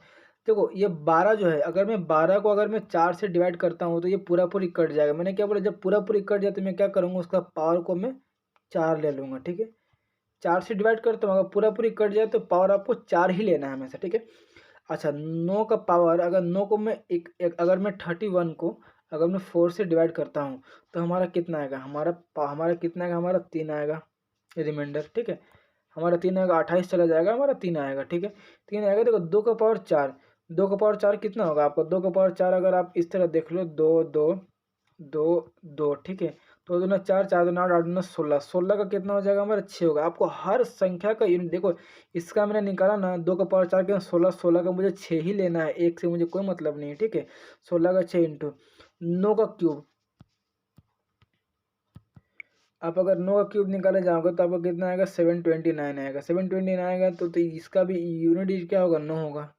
देखो ये 12 जो है, अगर मैं 12 को अगर मैं 4 से डिवाइड करता हूँ, तो ये पूरा पूरी कट जाएगा। मैंने क्या बोला, जब पूरा पूरी कट जाए तो मैं क्या करूँगा, उसका पावर को मैं 4 ले लूँगा, ठीक है। 4 से डिवाइड करता हूँ, अगर पूरा पूरी कट जाए तो पावर आपको 4 ही लेना है हमेशा, ठीक है। अच्छा 9 का पावर, अगर 9 को मैं अगर मैं 31 को अगर मैं 4 से डिवाइड करता हूँ, तो हमारा कितना आएगा, हमारा कितना आएगा, हमारा 3 आएगा रिमाइंडर, ठीक है। हमारा 3 आएगा, 28 चला जाएगा, हमारा 3 आएगा, ठीक है। 3 आएगा, देखो 2 का पावर 4, 2 का पावर 4 कितना होगा आपको, 2 का पावर 4 अगर आप इस तरह देख लो, 2 2 2 2, ठीक है। तो 2 दूना 4, 4 दूना 8, 8 दूना 16, 16 का कितना हो जाएगा हमारा 6 होगा। आपको हर संख्या का यूनिट देखो, इसका मैंने निकाला ना, 2 का पावर 4 के 16, 16 का मुझे 6 ही लेना है, 1 से मुझे कोई मतलब नहीं है, ठीक है। 16 का 6 इंटू 9 का क्यूब, आप अगर 9 का क्यूब निकाले जाओगे तो आपको कितना आएगा, 729 आएगा। 729 आएगा तो इसका भी यूनिट क्या होगा, 9 होगा,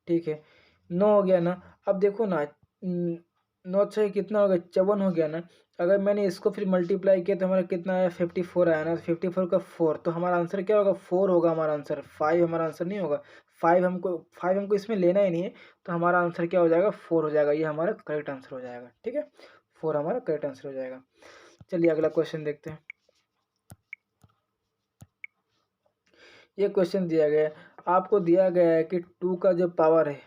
ठीक है। 9 हो गया ना। अब देखो ना, 9 छः कितना हो गया, 54 हो गया ना। अगर मैंने इसको फिर मल्टीप्लाई किया तो हमारा कितना आया, 54 आया ना। 54 का 4, तो हमारा आंसर क्या होगा, 4 होगा हमारा आंसर, 5 हमारा आंसर नहीं होगा। 5 हमको इसमें लेना ही नहीं है, तो हमारा आंसर क्या हो जाएगा, 4 हो जाएगा। ये हमारा करेक्ट आंसर हो जाएगा, ठीक है। 4 हमारा करेक्ट आंसर हो जाएगा। चलिए अगला क्वेश्चन देखते हैं। ये क्वेश्चन दिया गया है, आपको दिया गया है कि 2 का जो पावर है,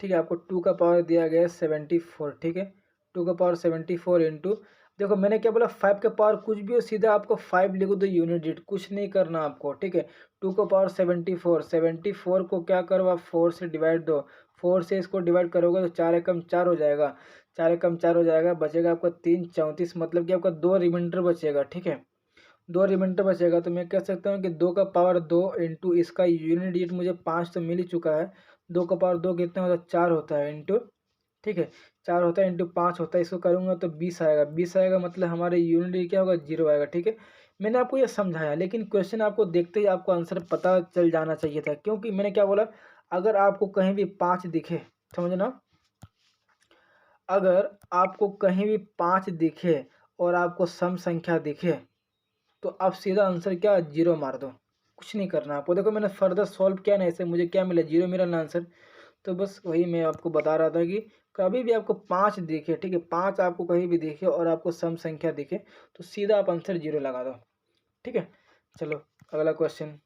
ठीक है, आपको 2 का पावर दिया गया है 74, ठीक है। 2 का पावर 74 इंटू, देखो मैंने क्या बोला, 5 का पावर कुछ भी हो सीधा आपको 5 लिखो दो, यूनिट डिजिट कुछ नहीं करना आपको, ठीक है। 2 का पावर 74, 74 को क्या करो आप, 4 से डिवाइड दो, 4 से इसको डिवाइड करोगे तो 4 एकम 4 हो जाएगा, 4 एकम 4 हो जाएगा, बचेगा आपका 3 34, मतलब कि आपका 2 रिमाइंडर बचेगा, ठीक है। 2 रिमाइंडर बचेगा, तो मैं कह सकता हूँ कि 2 का पावर 2 इंटू इसका यूनिट डिजिट मुझे 5 तो मिल ही चुका है। 2 का पावर 2 कितना होता है, 4 होता है इंटू, ठीक है, 4 होता है इंटू 5 होता है, इसको करूँगा तो 20 आएगा। 20 आएगा मतलब हमारे यूनिट डिजिट क्या होगा, 0 आएगा, ठीक है। मैंने आपको ये समझाया, लेकिन क्वेश्चन आपको देखते ही आपको आंसर पता चल जाना चाहिए था, क्योंकि मैंने क्या बोला, अगर आपको कहीं भी 5 दिखे, समझना, अगर आपको कहीं भी 5 दिखे और आपको सम संख्या दिखे, तो आप सीधा आंसर क्या, 0 मार दो, कुछ नहीं करना आपको। देखो मैंने फर्दर सॉल्व किया ना, ऐसे मुझे क्या मिला, 0 मेरा ना आंसर। तो बस वही मैं आपको बता रहा था कि कभी भी आपको 5 दिखे, ठीक है, 5 आपको कहीं भी दिखे और आपको सम संख्या दिखे, तो सीधा आप आंसर 0 लगा दो, ठीक है। चलो अगला क्वेश्चन,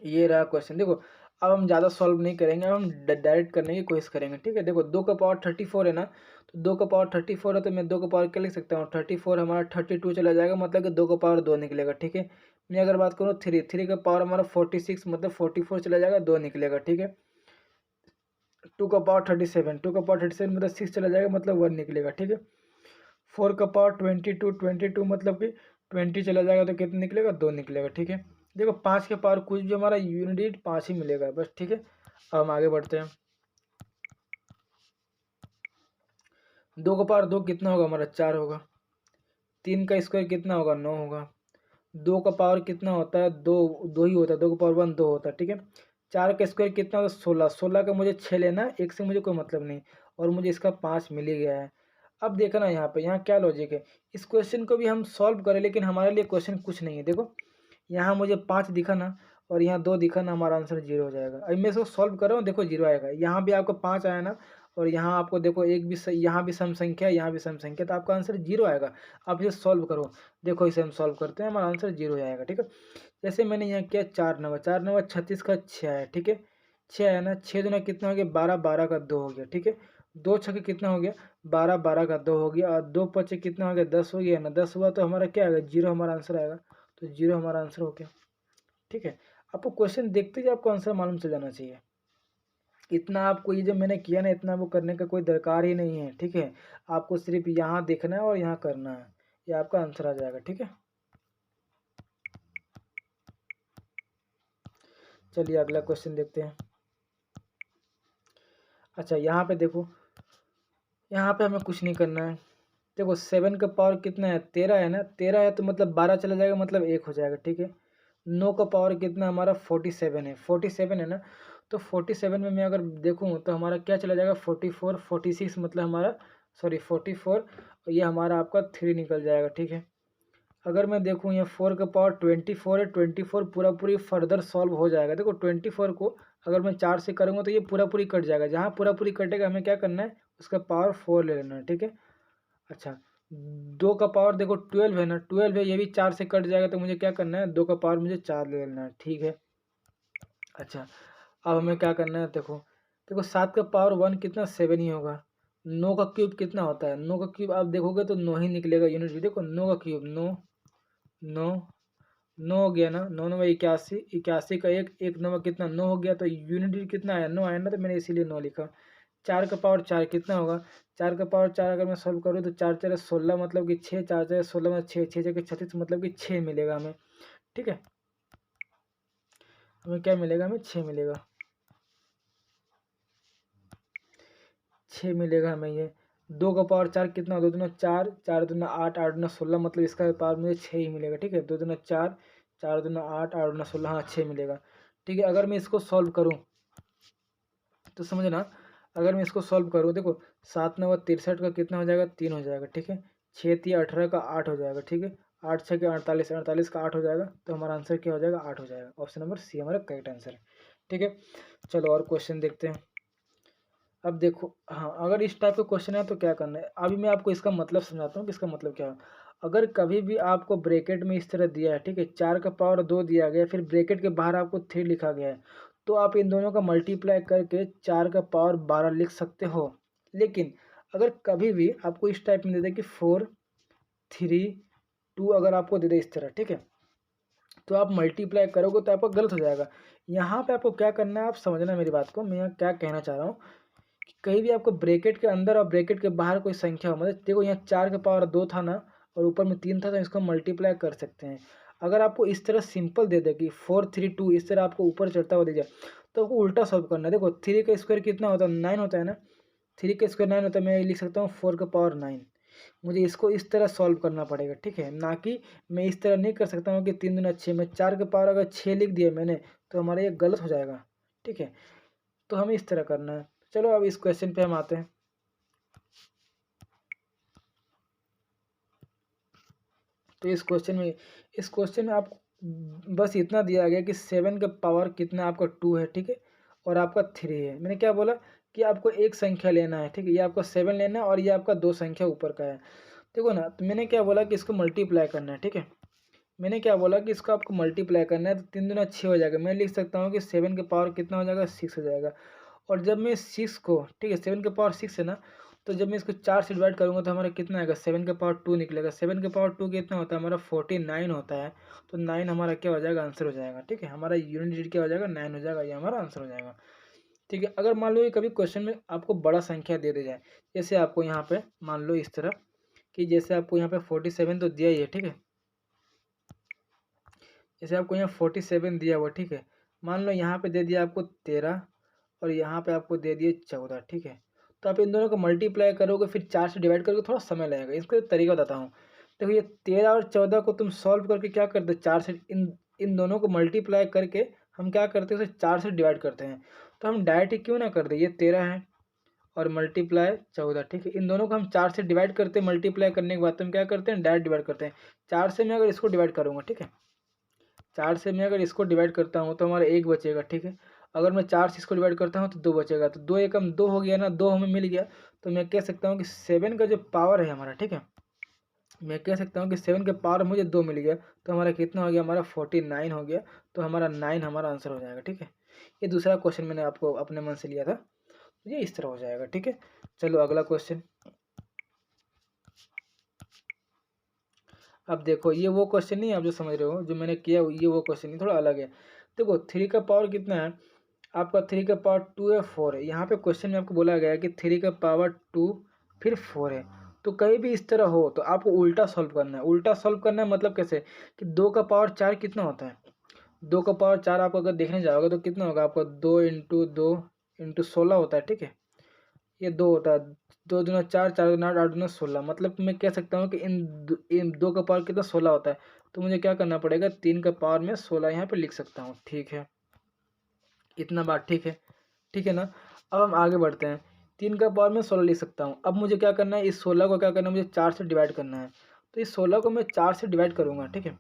ये रहा क्वेश्चन। देखो अब हम ज़्यादा सॉल्व नहीं करेंगे, अब हम डायरेक्ट करने की कोशिश करेंगे, ठीक है। देखो 2 का पावर 34 है ना, तो 2 का पावर 34 है, तो मैं 2 का पावर क्या लिख सकता हूँ, 34 हमारा 32 चला जाएगा, मतलब कि 2 का पावर 2 निकलेगा, ठीक है। मैं अगर बात करूँ 3 का पावर हमारा 46, मतलब 44 चला जाएगा, 2 निकलेगा, ठीक है। 2 का पावर 37, 2 का पावर 37 मतलब 6 चला जाएगा, मतलब 1 निकलेगा, ठीक है। 4 का पावर 22, 22 मतलब कि 20 चला जाएगा, तो कितना निकलेगा, 2 निकलेगा, ठीक है। देखो 5 के पावर कुछ भी हमारा यूनिट 5 ही मिलेगा बस, ठीक है। अब हम आगे बढ़ते हैं। 2 का पावर 2 कितना होगा हमारा, 4 होगा। 3 का स्क्वायर कितना होगा, 9 होगा। 2 का पावर कितना होता है, 2, 2 ही होता है, 2 का पावर 1 2 होता है, ठीक है। 4 का स्क्वायर कितना होता है, 16, 16 का मुझे 6 लेना है, 1 से मुझे कोई मतलब नहीं, और मुझे इसका 5 मिल ही गया है। अब देखना यहाँ पे, यहाँ क्या लॉजिक है, इस क्वेश्चन को भी हम सॉल्व करें, लेकिन हमारे लिए क्वेश्चन कुछ नहीं है। देखो यहाँ मुझे 5 दिखा ना, और यहाँ 2 दिखा ना, हमारा आंसर 0 हो जाएगा। अब मैं इसको सॉल्व कर रहा हूँ, देखो 0 आएगा। यहाँ भी आपको 5 आया ना, और यहाँ आपको देखो एक भी यहाँ भी सम संख्या, यहाँ भी सम संख्या, तो आपका आंसर 0 आएगा। आप इसे सॉल्व करो, देखो इसे हम सॉल्व करते हैं, हमारा आंसर 0 आएगा, ठीक है। जैसे मैंने यहाँ किया 4 9 36 का 6 आया, ठीक है। 6 आया ना, 6 दूना कितना हो गया, 12, 12 का 2 हो गया, ठीक है। 2 छक्के कितना हो गया, 12, 12 का 2 हो गया, और 2 पचे कितना हो गया, 10 हो गया ना। 10 हुआ तो हमारा क्या आएगा, 0 हमारा आंसर आएगा, तो 0 हमारा आंसर हो गया, ठीक है। आपको क्वेश्चन देखते ही आपको आंसर मालूम चल जाना चाहिए। इतना आपको ये जो मैंने किया ना, इतना वो करने का कोई दरकार ही नहीं है, ठीक है। आपको सिर्फ यहाँ देखना है और यहाँ करना है, ये आपका आंसर आ जाएगा, ठीक है। चलिए अगला क्वेश्चन देखते हैं। अच्छा यहाँ पे देखो, यहाँ पे हमें कुछ नहीं करना है। देखो 7 का पावर कितना है, 13 है ना, 13 है तो मतलब 12 चला जाएगा, मतलब 1 हो जाएगा, ठीक है। 9 का पावर कितना हमारा 47 है, 47 है ना, तो 47 में मैं अगर देखूँ तो हमारा क्या चला जाएगा, 44, 46 मतलब हमारा, सॉरी 44, और ये हमारा आपका 3 निकल जाएगा, ठीक है। अगर मैं देखूँ यहाँ 4 का पावर 24 है, 24 पूरा पूरी फर्दर सॉल्व हो जाएगा। देखो 24 को अगर मैं 4 से करूँगा तो ये पूरा पूरी कट जाएगा, जहाँ पूरा पूरी कटेगा हमें क्या करना है, उसका पावर 4 ले लेना है, ठीक है। अच्छा 2 का पावर देखो 12 है ना, 12 है, ये भी 4 से कट जाएगा, तो मुझे क्या करना है, 2 का पावर मुझे 4 ले लेना है, ठीक है। अच्छा अब हमें क्या करना है, देखो देखो 7 का पावर 1 कितना, 7 ही होगा। 9 का क्यूब कितना होता है, 9 का क्यूब आप देखोगे तो 9 ही निकलेगा यूनिट भी। देखो 9 का क्यूब 9, 9 9 हो गया ना, 9 9 81, 81 का एक, एक 9 कितना 9 हो गया, तो यूनिट डिजिट कितना आया 9 आया ना, तो मैंने इसीलिए 9 लिखा। 4 का पावर 4 कितना होगा, 4 का पावर 4 अगर मैं सॉल्व करूँ तो 4 4 16 मतलब कि 6, 4 4 16 में 6, 6 जगह 36 मतलब कि 6 मिलेगा हमें। ठीक है, हमें क्या मिलेगा, हमें 6 मिलेगा, 6 मिलेगा हमें ये। 2 का पावर 4 कितना, 2 दूना 4, 4 दूना 8, 8 दूना 16 मतलब इसका पावर मुझे 6 ही मिलेगा। ठीक है, 2 दूना 4, 4 दूना 8, 8 दूना 16, हाँ 6 मिलेगा। ठीक है, अगर मैं इसको सॉल्व करूँ तो समझना, अगर मैं इसको सॉल्व करूँ, देखो 7 9 63 का कितना हो जाएगा, 3 हो जाएगा। ठीक है, 6 3 18 का 8 हो जाएगा। ठीक है, 8 6 के 48, 48 का 8 हो जाएगा, तो हमारा आंसर क्या हो जाएगा, 8 हो जाएगा। ऑप्शन नंबर सी हमारा करेक्ट आंसर है। ठीक है, चलो और क्वेश्चन देखते हैं। अब देखो, हाँ अगर इस टाइप का क्वेश्चन है तो क्या करना है, अभी मैं आपको इसका मतलब समझाता हूँ कि इसका मतलब क्या है। अगर कभी भी आपको ब्रैकेट में इस तरह दिया है, ठीक है, 4 का पावर 2 दिया गया है, फिर ब्रैकेट के बाहर आपको 3 लिखा गया है, तो आप इन दोनों का मल्टीप्लाई करके 4 का पावर 12 लिख सकते हो। लेकिन अगर कभी भी आपको इस टाइप में दे दे कि 4 3 2 अगर आपको दे दे इस तरह, ठीक है, तो आप मल्टीप्लाई करोगे तो आपका गलत हो जाएगा। यहाँ पे आपको क्या करना है, आप समझना मेरी बात को, मैं यहाँ क्या कहना चाह रहा हूँ। कहीं भी आपको ब्रैकेट के अंदर और ब्रैकेट के बाहर कोई संख्या हो, मतलब देखो यहाँ 4 का पावर 2 था ना, और ऊपर में 3 था, तो इसको मल्टीप्लाई कर सकते हैं। अगर आपको इस तरह सिंपल दे दे कि 4 3 2 इस तरह आपको ऊपर चढ़ता हुआ दे जाए, तो आपको उल्टा सॉल्व करना है। देखो 3 का स्क्वायर कितना होता है, 9 होता है ना, 3 का स्क्वायर 9 होता है, मैं लिख सकता हूँ 4 का पावर 9। मुझे इसको इस तरह सॉल्व करना पड़ेगा। ठीक है, ना कि मैं इस तरह नहीं कर सकता हूँ कि 3 दूना 6 में 4 के पावर अगर 6 लिख दिया मैंने, तो हमारा ये गलत हो जाएगा। ठीक है, तो हमें इस तरह करना है। चलो अब इस क्वेश्चन पे हम आते हैं। तो इस क्वेश्चन में आप बस इतना दिया गया कि 7 का पावर कितना आपका 2 है। ठीक है, और आपका 3 है। मैंने क्या बोला कि आपको एक संख्या लेना है। ठीक है, ये आपको 7 लेना है और ये आपका 2 संख्या ऊपर का है। देखो ना, तो मैंने क्या बोला कि इसको मल्टीप्लाई करना है। ठीक है, मैंने क्या बोला कि इसको आपको मल्टीप्लाई करना है, तो 3 दूना 6 हो जाएगा। मैं लिख सकता हूँ कि 7 के पावर कितना हो जाएगा, 6 हो जाएगा। और जब मैं 6 को, ठीक है 7 के पावर 6 है ना, तो जब मैं इसको 4 से डिवाइड करूँगा तो हमारा कितना आएगा, 7 के पावर 2 निकलेगा। 7 के पावर 2 कितना होता है हमारा, 49 होता है। तो 9 हमारा क्या हो जाएगा, आंसर हो जाएगा। ठीक है, हमारा यूनिट डिजिट क्या हो जाएगा, 9 हो जाएगा, ये हमारा आंसर हो जाएगा। ठीक है, अगर मान लो ये कभी क्वेश्चन में आपको बड़ा संख्या दे दी जाए, जैसे आपको यहाँ पे मान लो इस तरह कि जैसे आपको यहाँ पे 47 तो दिया ही है। ठीक है, जैसे आपको यहाँ 47 दिया हुआ। ठीक है, मान लो यहाँ पे दे दिया आपको 13 और यहाँ पे आपको दे दिए 14। ठीक है, तो आप इन दोनों को मल्टीप्लाई करोगे, फिर 4 से डिवाइड करोगे, थोड़ा समय लगेगा। इसका एक तरीका बताता हूँ। देखो ये 13 और 14 को तुम सॉल्व करके क्या करते, 4 से इन इन दोनों को मल्टीप्लाई करके हम क्या करते हैं, उसे 4 से डिवाइड करते हैं। तो हम डायरेक्ट ही क्यों ना कर दे, ये 13 है और मल्टीप्लाई 14। ठीक है, इन दोनों को हम 4 से डिवाइड करते हैं, मल्टीप्लाई करने के बाद तो हम क्या करते हैं, डायरेक्ट डिवाइड करते हैं। 4 से मैं अगर इसको डिवाइड करूँगा, ठीक है, 4 से मैं अगर इसको डिवाइड करता हूँ तो हमारा 1 बचेगा। ठीक है, अगर मैं 4 से इसको डिवाइड करता हूँ तो 2 बचेगा। तो 2 एकम 2 हो गया ना, 2 हमें मिल गया। तो मैं कह सकता हूँ कि 7 का जो पावर है हमारा, ठीक है, मैं कह सकता हूँ कि 7 के पावर मुझे 2 मिल गया। तो हमारा कितना हो गया, हमारा 49 हो गया। तो हमारा 9 हमारा आंसर हो जाएगा। ठीक है, ये दूसरा क्वेश्चन मैंने आपको अपने मन से लिया था, ये इस तरह हो जाएगा। ठीक है, चलो अगला क्वेश्चन। अब देखो ये वो क्वेश्चन नहीं है आप जो समझ रहे हो, जो मैंने किया ये वो क्वेश्चन नहीं, थोड़ा अलग है। देखो 3 का पावर कितना है आपका, 3 का पावर 2 है, 4 है। यहाँ पे क्वेश्चन में आपको बोला गया है कि 3 का पावर 2 फिर 4 है। तो कहीं भी इस तरह हो तो आपको उल्टा सॉल्व करना है। उल्टा सॉल्व करना है मतलब कैसे, कि 2 का पावर 4 कितना होता है, 2 का पावर 4 आप अगर देखने जाओगे तो कितना होगा आपका, 2 × 2 × 16 होता है। ठीक है, ये 2 होता है, 2 दूना 4, 4 दूना 8, 8 दूना 16, मतलब मैं कह सकता हूँ कि इन 2 का पावर कितना 16 होता है। तो मुझे क्या करना पड़ेगा, 3 का पावर में 16 यहाँ पे लिख सकता हूँ। ठीक है, इतना बात ठीक है, ठीक है ना। अब हम आगे बढ़ते हैं। 3 का पावर में 16 लिख सकता हूँ। अब मुझे क्या करना है, इस 16 को क्या करना है, मुझे 4 से डिवाइड करना है। तो इस 16 को मैं 4 से डिवाइड करूँगा। ठीक है,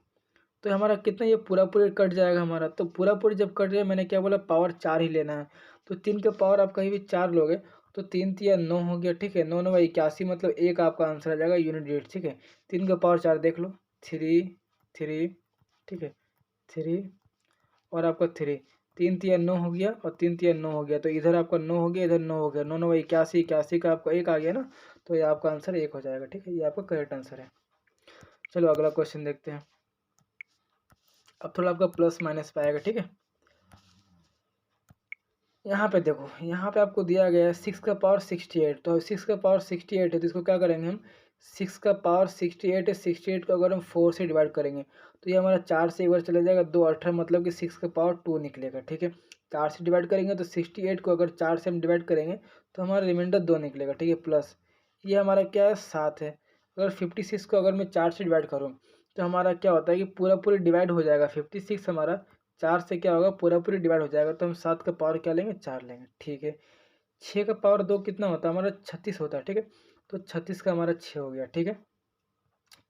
तो हमारा कितना, ये पूरा पूरा कट जाएगा हमारा। तो पूरा पूरी जब कट जाए, मैंने क्या बोला, पावर 4 ही लेना है। तो 3 का पावर आप कहीं भी 4 लोगे तो 3 तिया 9 हो गया। ठीक है, 9 9 81 मतलब एक आपका आंसर आ जाएगा यूनिट डिजिट। ठीक है, 3 का पावर 4 देख लो, 3 3, ठीक है 3 और आपका 3, 3 तिया 9 हो गया और 3 तिया 9 हो गया। तो इधर आपका 9 हो गया, इधर 9 हो गया, 9 9 81, 81 का आपका एक आ गया ना, तो ये आपका आंसर 1 हो जाएगा। ठीक है, ये आपका करेक्ट आंसर है। चलो अगला क्वेश्चन देखते हैं। अब थोड़ा आपका प्लस माइनस पाएगा, ठीक है। यहाँ पे देखो, यहाँ पे आपको दिया गया है 6 का पावर 68, तो 6 का पावर 68 है तो इसको क्या करेंगे हम, 6 का पावर 68 है, 68 को अगर हम 4 से डिवाइड करेंगे तो ये हमारा 4 से एक बार चला जाएगा, 2 18 मतलब कि 6 का पावर 2 निकलेगा, ठीक है। 4 से डिवाइड करेंगे तो 68 को अगर 4 से हम डिवाइड करेंगे तो हमारा रिमाइंडर 2 निकलेगा, ठीक है। प्लस ये हमारा क्या है, 7 है। अगर 56 को अगर मैं 4 से डिवाइड करूँ तो हमारा क्या होता है कि पूरा पूरी डिवाइड हो जाएगा, 56 हमारा 4 से क्या होगा, पूरा पूरी डिवाइड हो जाएगा, तो हम 7 का पावर क्या लेंगे, 4 लेंगे, ठीक है। 6 का पावर 2 कितना होता है हमारा, 36 होता है, ठीक है। तो 36 का हमारा 6 हो गया, ठीक है।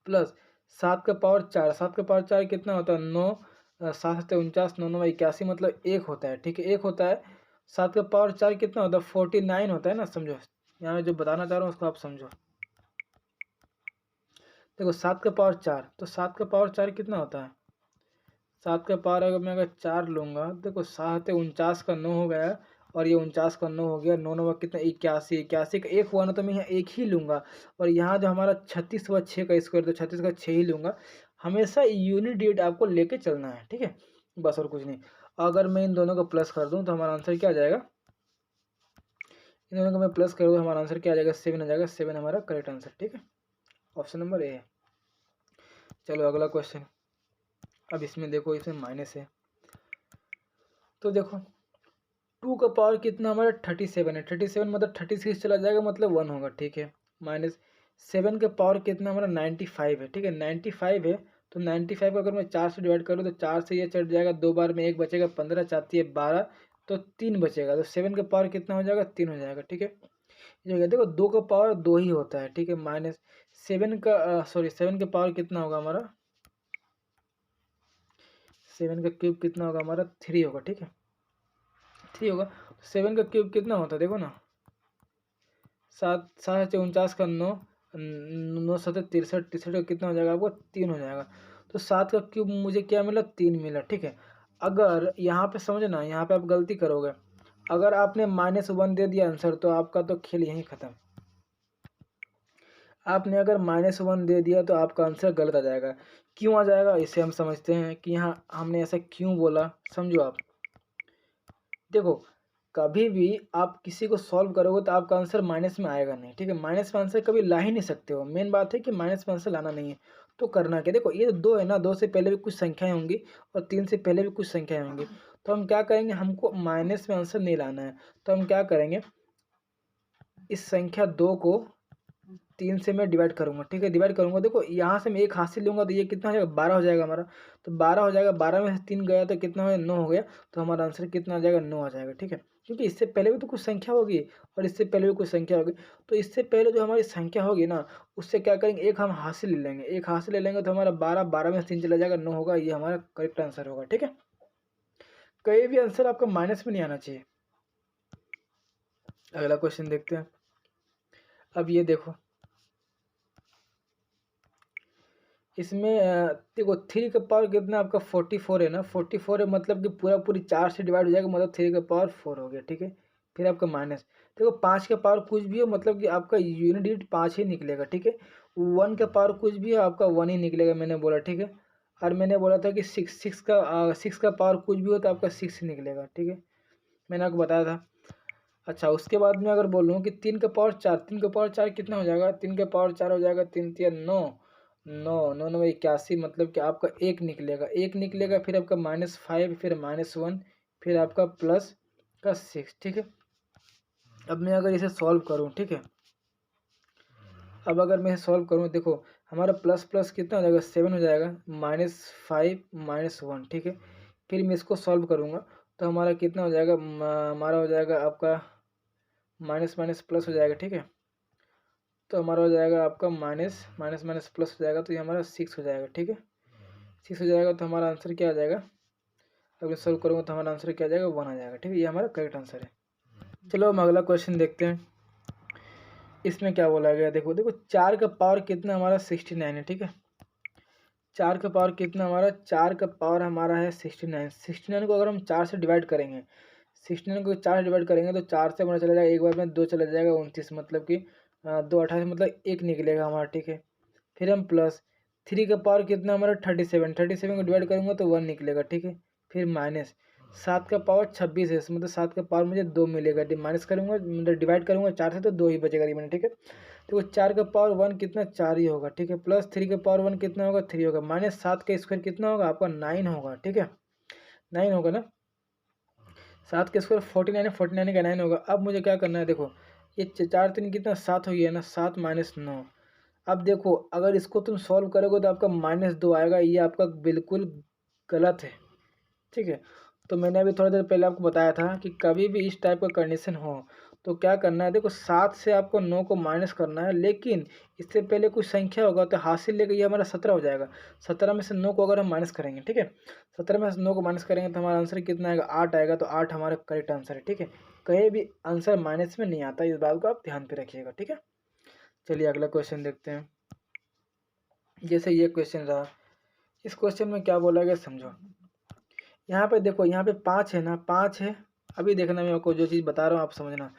प्लस 7 का पावर 4, 7 का पावर 4 कितना होता है, 9, 7 7 49, 9 9 81 मतलब 1 होता है, ठीक है, 1 होता है। 7 का पावर 4 कितना होता है, 49 होता है ना, समझो। यहाँ मैं जो बताना चाह रहा हूँ उसको आप समझो। देखो 7 का पावर 4, तो 7 का पावर 4 कितना होता है, 7 का पावर अगर मैं 4 लूँगा, देखो 7 49 का 9 हो गया, और ये 49 का 9 हो गया, 9 9 कितना 81, 81 का 1 हुआ ना, तो मैं यहाँ 1 ही लूँगा। और यहाँ जो हमारा 36 हुआ 6 का स्क्वायर, तो 36 का 6 ही लूँगा। हमेशा यूनिट डिजिट आपको लेके चलना है, ठीक है, बस और कुछ नहीं। अगर मैं इन दोनों को प्लस कर दूँ तो हमारा आंसर क्या आ जाएगा, इन दोनों को मैं प्लस कर दूँ हमारा आंसर क्या आ जाएगा, 7 आ जाएगा, 7 हमारा करेक्ट आंसर, ठीक है। ऑप्शन नंबर ए है। चलो अगला क्वेश्चन। अब इसमें देखो, इसमें माइनस है, तो देखो 2 का पावर कितना हमारा 37 है, 37 मतलब 36 चला जाएगा मतलब 1 होगा, ठीक है। माइनस 7 का पावर कितना हमारा 95 है, ठीक है, 95 है। तो 95 को अगर मैं 4 से डिवाइड करूँ तो 4 से ये चढ़ जाएगा, 2 बार में 1 बचेगा, 15 चाहती है 12, तो 3 बचेगा, तो 7 का पावर कितना हो जाएगा, 3 हो जाएगा, ठीक है। ये हो गया। देखो 2 का पावर 2 ही होता है, ठीक है। माइनस 7 का कितना होगा हमारा, 7 का क्यूब कितना होगा हमारा, 3 होगा, ठीक है, 3 होगा। 7 का क्यूब कितना होता है, देखो ना, 7 7 49 का 9, 9 7 63, 63 का कितना हो जाएगा आपको, 3 हो जाएगा। तो 7 का क्यूब मुझे क्या मिला, 3 मिला, ठीक है। अगर यहाँ पे समझना, यहाँ पे आप गलती करोगे, अगर आपने -1 दे दिया आंसर तो आपका तो खेल यहीं ख़त्म। आपने अगर -1 दे दिया तो आपका आंसर गलत आ जाएगा। क्यों आ जाएगा, इसे हम समझते हैं कि यहाँ हमने ऐसा क्यों बोला, समझो आप। देखो कभी भी आप किसी को सॉल्व करोगे तो आपका आंसर माइनस में आएगा नहीं, ठीक है। माइनस में आंसर कभी ला ही नहीं सकते हो, मेन बात है कि माइनस में आंसर लाना नहीं है। तो करना क्या, देखो ये 2 है ना, 2 से पहले भी कुछ संख्याएं होंगी और 3 से पहले भी कुछ संख्याएं होंगी, तो हम क्या करेंगे, हमको माइनस में आंसर नहीं लाना है, तो हम क्या करेंगे, इस संख्या 2 को 3 से मैं डिवाइड करूंगा, ठीक है, डिवाइड करूंगा। देखो यहाँ से मैं 1 हाथ से लूंगा तो ये कितना हो जाएगा, 12 हो जाएगा हमारा, तो 12 हो जाएगा, 12 में से 3 गया तो कितना हो गया, 9 हो गया, तो हमारा आंसर कितना आ जाएगा, 9 आ जाएगा, ठीक है। क्योंकि इससे पहले भी तो कुछ संख्या होगी और इससे पहले भी कुछ संख्या होगी, तो इससे पहले जो हमारी संख्या होगी ना, उससे क्या करेंगे, एक हम हाथ से ले लेंगे, एक हाथ से ले लेंगे तो हमारा 12, 12 में से 3 चला जाएगा, 9 होगा, ये हमारा करेक्ट आंसर होगा, ठीक है। कहीं भी आंसर आपका माइनस में नहीं आना चाहिए। अगला क्वेश्चन देखते हैं। अब ये देखो, इसमें देखो 3 का पावर कितना आपका 44 है ना, 44 है मतलब कि पूरा पूरी 4 से डिवाइड हो जाएगा, मतलब 3 का पावर 4 हो गया, ठीक है। फिर आपका माइनस, देखो 5 का पावर कुछ भी हो मतलब कि आपका यूनिट डिजिट 5 ही निकलेगा, ठीक है। 1 का पावर कुछ भी हो आपका 1 ही निकलेगा, मैंने बोला, ठीक है। और मैंने बोला था कि 6 का पावर कुछ भी हो तो आपका 6 ही निकलेगा, ठीक है, मैंने आपको बताया था। अच्छा उसके बाद में अगर बोलूँ कि 3 का पावर 4, 3 का पावर 4 कितना हो जाएगा, 3 का पावर 4 हो जाएगा, 3 3 9, 9 9 9 81 मतलब कि आपका 1 निकलेगा, 1 निकलेगा, फिर आपका -5, फिर -1, फिर आपका +6, ठीक है। अब मैं अगर इसे सॉल्व करूँ, ठीक है, अब अगर मैं सॉल्व करूँ, देखो हमारा प्लस प्लस कितना हो जाएगा, 7 हो जाएगा, -5 -1, ठीक है। फिर मैं इसको सॉल्व करूँगा तो हमारा कितना हो जाएगा, हमारा हो जाएगा आपका माइनस माइनस प्लस हो जाएगा, ठीक है। तो हमारा हो जाएगा आपका माइनस माइनस माइनस प्लस हो जाएगा, तो ये हमारा 6 हो जाएगा, ठीक है। 6 हो जाएगा तो हमारा आंसर क्या आ जाएगा, अगर सॉल्व करूँगा तो हमारा आंसर क्या आ जाएगा, 1 आ जाएगा, ठीक है, ये हमारा करेक्ट आंसर है। चलो हम अगला क्वेश्चन देखते हैं। इसमें क्या बोला गया, देखो देखो 4 का पावर कितना हमारा 69 है, ठीक है। 4 का पावर कितना हमारा, 4 का पावर हमारा है 69, 69 को अगर हम 4 से डिवाइड करेंगे, 69 को 4 से डिवाइड करेंगे तो 4 से हमारा चला जाएगा, एक बार में 2 चला जाएगा, 29 मतलब कि 2 28 मतलब 1 निकलेगा हमारा, ठीक है। फिर हम प्लस 3 का पावर कितना हमारा 37, 37 को डिवाइड करूँगा तो 1 निकलेगा, ठीक है। फिर माइनस 7 का पावर 26 है, मतलब 7 का पावर मुझे 2 मिलेगा, माइनस करूँगा मतलब डिवाइड करूँगा 4 से तो 2 ही बचेगा रिमाइंडर, ठीक है। तो 4 का पावर 1 कितना 4 ही होगा, ठीक है। प्लस 3 का पावर 1 कितना होगा 3 होगा, माइनस 7 का स्क्वायर कितना होगा आपका 9 होगा, ठीक है। 9 होगा ना, 7 का स्क्वायर 49 है, 49 का 9 होगा। अब मुझे क्या करना है, देखो ये 4 3 कितना 7 हो गया ना, 7 माइनस 9। अब देखो अगर इसको तुम सॉल्व करोगे तो आपका -2 आएगा, ये आपका बिल्कुल गलत है, ठीक है। तो मैंने अभी थोड़ी देर पहले आपको बताया था कि कभी भी इस टाइप का कंडीशन हो तो क्या करना है, देखो 7 से आपको 9 को माइनस करना है, लेकिन इससे पहले कुछ संख्या होगा तो हासिल लेकर ये हमारा 17 हो जाएगा। 17 में से 9 को अगर हम माइनस करेंगे, ठीक है, 17 में से 9 को माइनस करेंगे तो हमारा आंसर कितना आएगा 8 आएगा। तो 8 हमारा करेक्ट आंसर है, ठीक है। कहीं भी आंसर माइनस में नहीं आता, इस बात को आप ध्यान पे रखिएगा, ठीक है। चलिए अगला क्वेश्चन देखते हैं। जैसे ये क्वेश्चन रहा, इस क्वेश्चन में क्या बोला गया समझो। यहाँ पे देखो, यहाँ पे 5 है ना, 5 है। अभी देखना, मैं आपको जो चीज़ बता रहा हूँ आप समझना।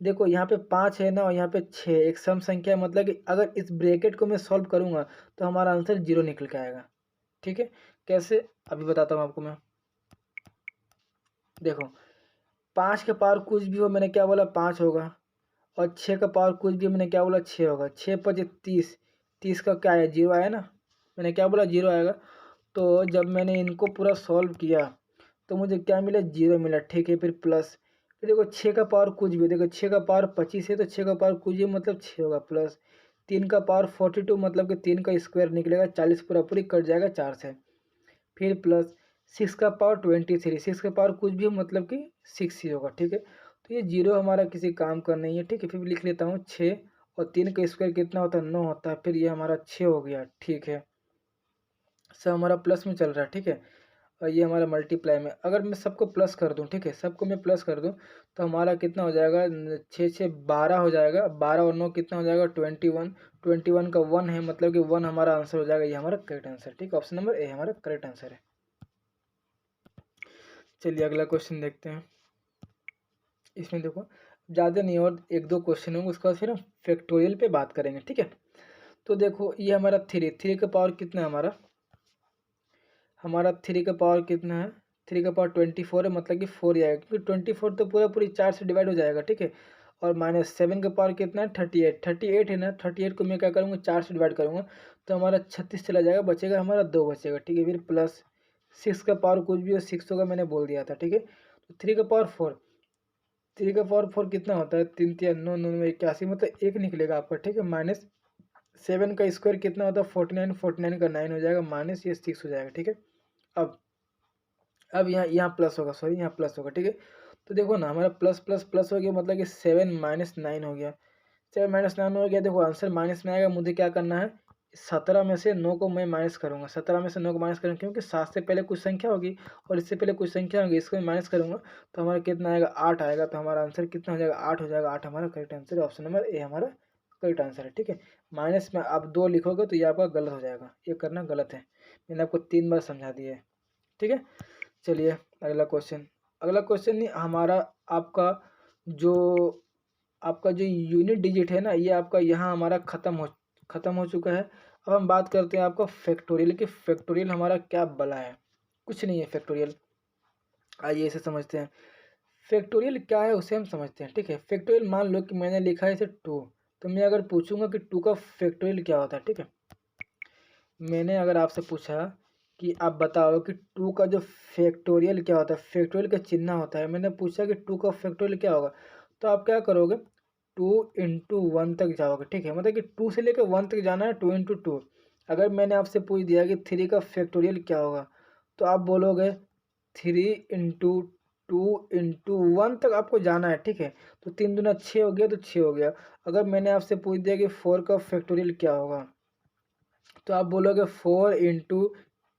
देखो यहाँ पे 5 है ना और यहाँ पे 6, एक सम संख्या है, मतलब कि अगर इस ब्रैकेट को मैं सॉल्व करूँगा तो हमारा आंसर 0 निकल के आएगा, ठीक है। कैसे, अभी बताता हूँ आपको मैं। देखो 5 के पावर कुछ भी हो, मैंने क्या बोला 5 होगा, और 6 का पावर कुछ भी मैंने क्या बोला 6 होगा। 6 5 30, 30 का क्या आया 0 आया ना, मैंने क्या बोला 0 आएगा। तो जब मैंने इनको पूरा सॉल्व किया तो मुझे क्या मिला 0 मिला, ठीक है। फिर प्लस, फिर देखो 6 का पावर कुछ भी, देखो 6 का पावर 25 है तो 6 का पावर कुछ भी मतलब 6 होगा। प्लस 3 का पावर 42 मतलब कि 3 का स्क्वायर निकलेगा, 40 पूरा पूरी कट जाएगा 4 से। फिर प्लस 6 का पावर 23, 6 का पावर कुछ भी हो मतलब कि 6 ही होगा, ठीक है। तो ये 0 हमारा किसी काम का नहीं है, ठीक है। फिर लिख लेता हूँ 6, और 3 का स्क्वायर कितना होता है 9 होता है, फिर ये हमारा 6 हो गया, ठीक है। सब हमारा प्लस में चल रहा है, ठीक है। और ये हमारा मल्टीप्लाई में, अगर मैं सबको प्लस कर दूं, ठीक है, सबको मैं प्लस कर दूं तो हमारा कितना हो जाएगा 6 6 12 हो जाएगा। 12 और 9 कितना हो जाएगा 21, 21 का 1 है, मतलब कि 1 हमारा आंसर हो जाएगा। ये हमारा करेक्ट आंसर, ठीक है। ऑप्शन नंबर ए हमारा करेक्ट आंसर है। चलिए अगला क्वेश्चन देखते हैं। इसमें देखो ज़्यादा नहीं और एक दो क्वेश्चन होंगे, उसके बाद फिर हम फैक्टोरियल पे बात करेंगे, ठीक है। तो देखो ये हमारा 3 का पावर कितना है हमारा 3 का पावर कितना है, 3 का पावर 24 है, मतलब कि 4 ही आएगा, क्योंकि 24 तो पूरा पूरी 4 से डिवाइड हो जाएगा, ठीक है। और -7 का पावर कितना है 38, 38 है ना, 38 को मैं क्या करूँगा 4 से डिवाइड करूँगा तो हमारा 36 चला जाएगा, बचेगा हमारा 2 बचेगा, ठीक है। फिर प्लस 6 का पावर कुछ भी हो 6 होगा, मैंने बोल दिया था, ठीक है। तो 3 का पावर 4, 3 का पावर 4 कितना होता है 3 3 9 9 में 81, मतलब 1 निकलेगा आपका, ठीक है। -7 का स्क्वायर कितना होता है 49, 49 का 9 हो जाएगा, माइनस ये 6 हो जाएगा, ठीक है। अब यहाँ यहाँ प्लस होगा, सॉरी यहाँ प्लस होगा, ठीक है। तो देखो ना हमारा प्लस प्लस प्लस हो गया, मतलब कि 7 -9 हो गया, 7 -9 हो गया। देखो आंसर माइनस में आएगा, मुझे क्या करना है 17 में से 9 को मैं माइनस करूँगा, 17 में से 9 को माइनस करूँगा, क्योंकि 7 से पहले कुछ संख्या होगी और इससे पहले कुछ संख्या होगी, इसको मैं माइनस करूँगा तो हमारा कितना आएगा 8 आएगा। तो हमारा आंसर कितना हो जाएगा 8 हो जाएगा, 8 हमारा करेक्ट आंसर है। ऑप्शन नंबर ए हमारा करेक्ट आंसर है, ठीक है। माइनस में आप 2 लिखोगे तो ये आपका गलत हो जाएगा, ये करना गलत है, मैंने आपको 3 बार समझा दिया है, ठीक है। चलिए अगला क्वेश्चन, अगला क्वेश्चन नहीं हमारा, आपका जो आपका जो यूनिट डिजिट है ना, ये आपका यहाँ हमारा ख़त्म हो चुका है। अब हम बात करते हैं आपका फैक्टोरियल की, फैक्टोरियल हमारा क्या बला है, कुछ नहीं है फैक्टोरियल। आइए इसे समझते हैं, फैक्टोरियल क्या है उसे हम समझते हैं, ठीक है। फैक्टोरियल मान लो कि मैंने लिखा है इसे 2, तो मैं अगर पूछूंगा कि 2 का फैक्टोरियल क्या होता है, ठीक है। मैंने अगर आपसे पूछा कि आप बताओ कि 2 का जो फैक्टोरियल क्या होता है, फैक्टोरियल का चिन्ह होता है, मैंने पूछा कि 2 का फैक्टोरियल क्या होगा, तो आप क्या करोगे 2 इंटू 1 तक जाओगे, ठीक है। मतलब कि 2 से लेकर 1 तक जाना है, 2 इंटू 2। अगर मैंने आपसे पूछ दिया कि 3 का फैक्टोरियल क्या होगा, तो आप बोलोगे 3 इंटू 2 इंटू 1 तक आपको जाना है, ठीक है। तो 3 दूना 6 हो गया, तो 6 हो गया। अगर मैंने आपसे पूछ दिया कि 4 का फैक्टोरियल क्या होगा, तो आप बोलोगे 4 इंटू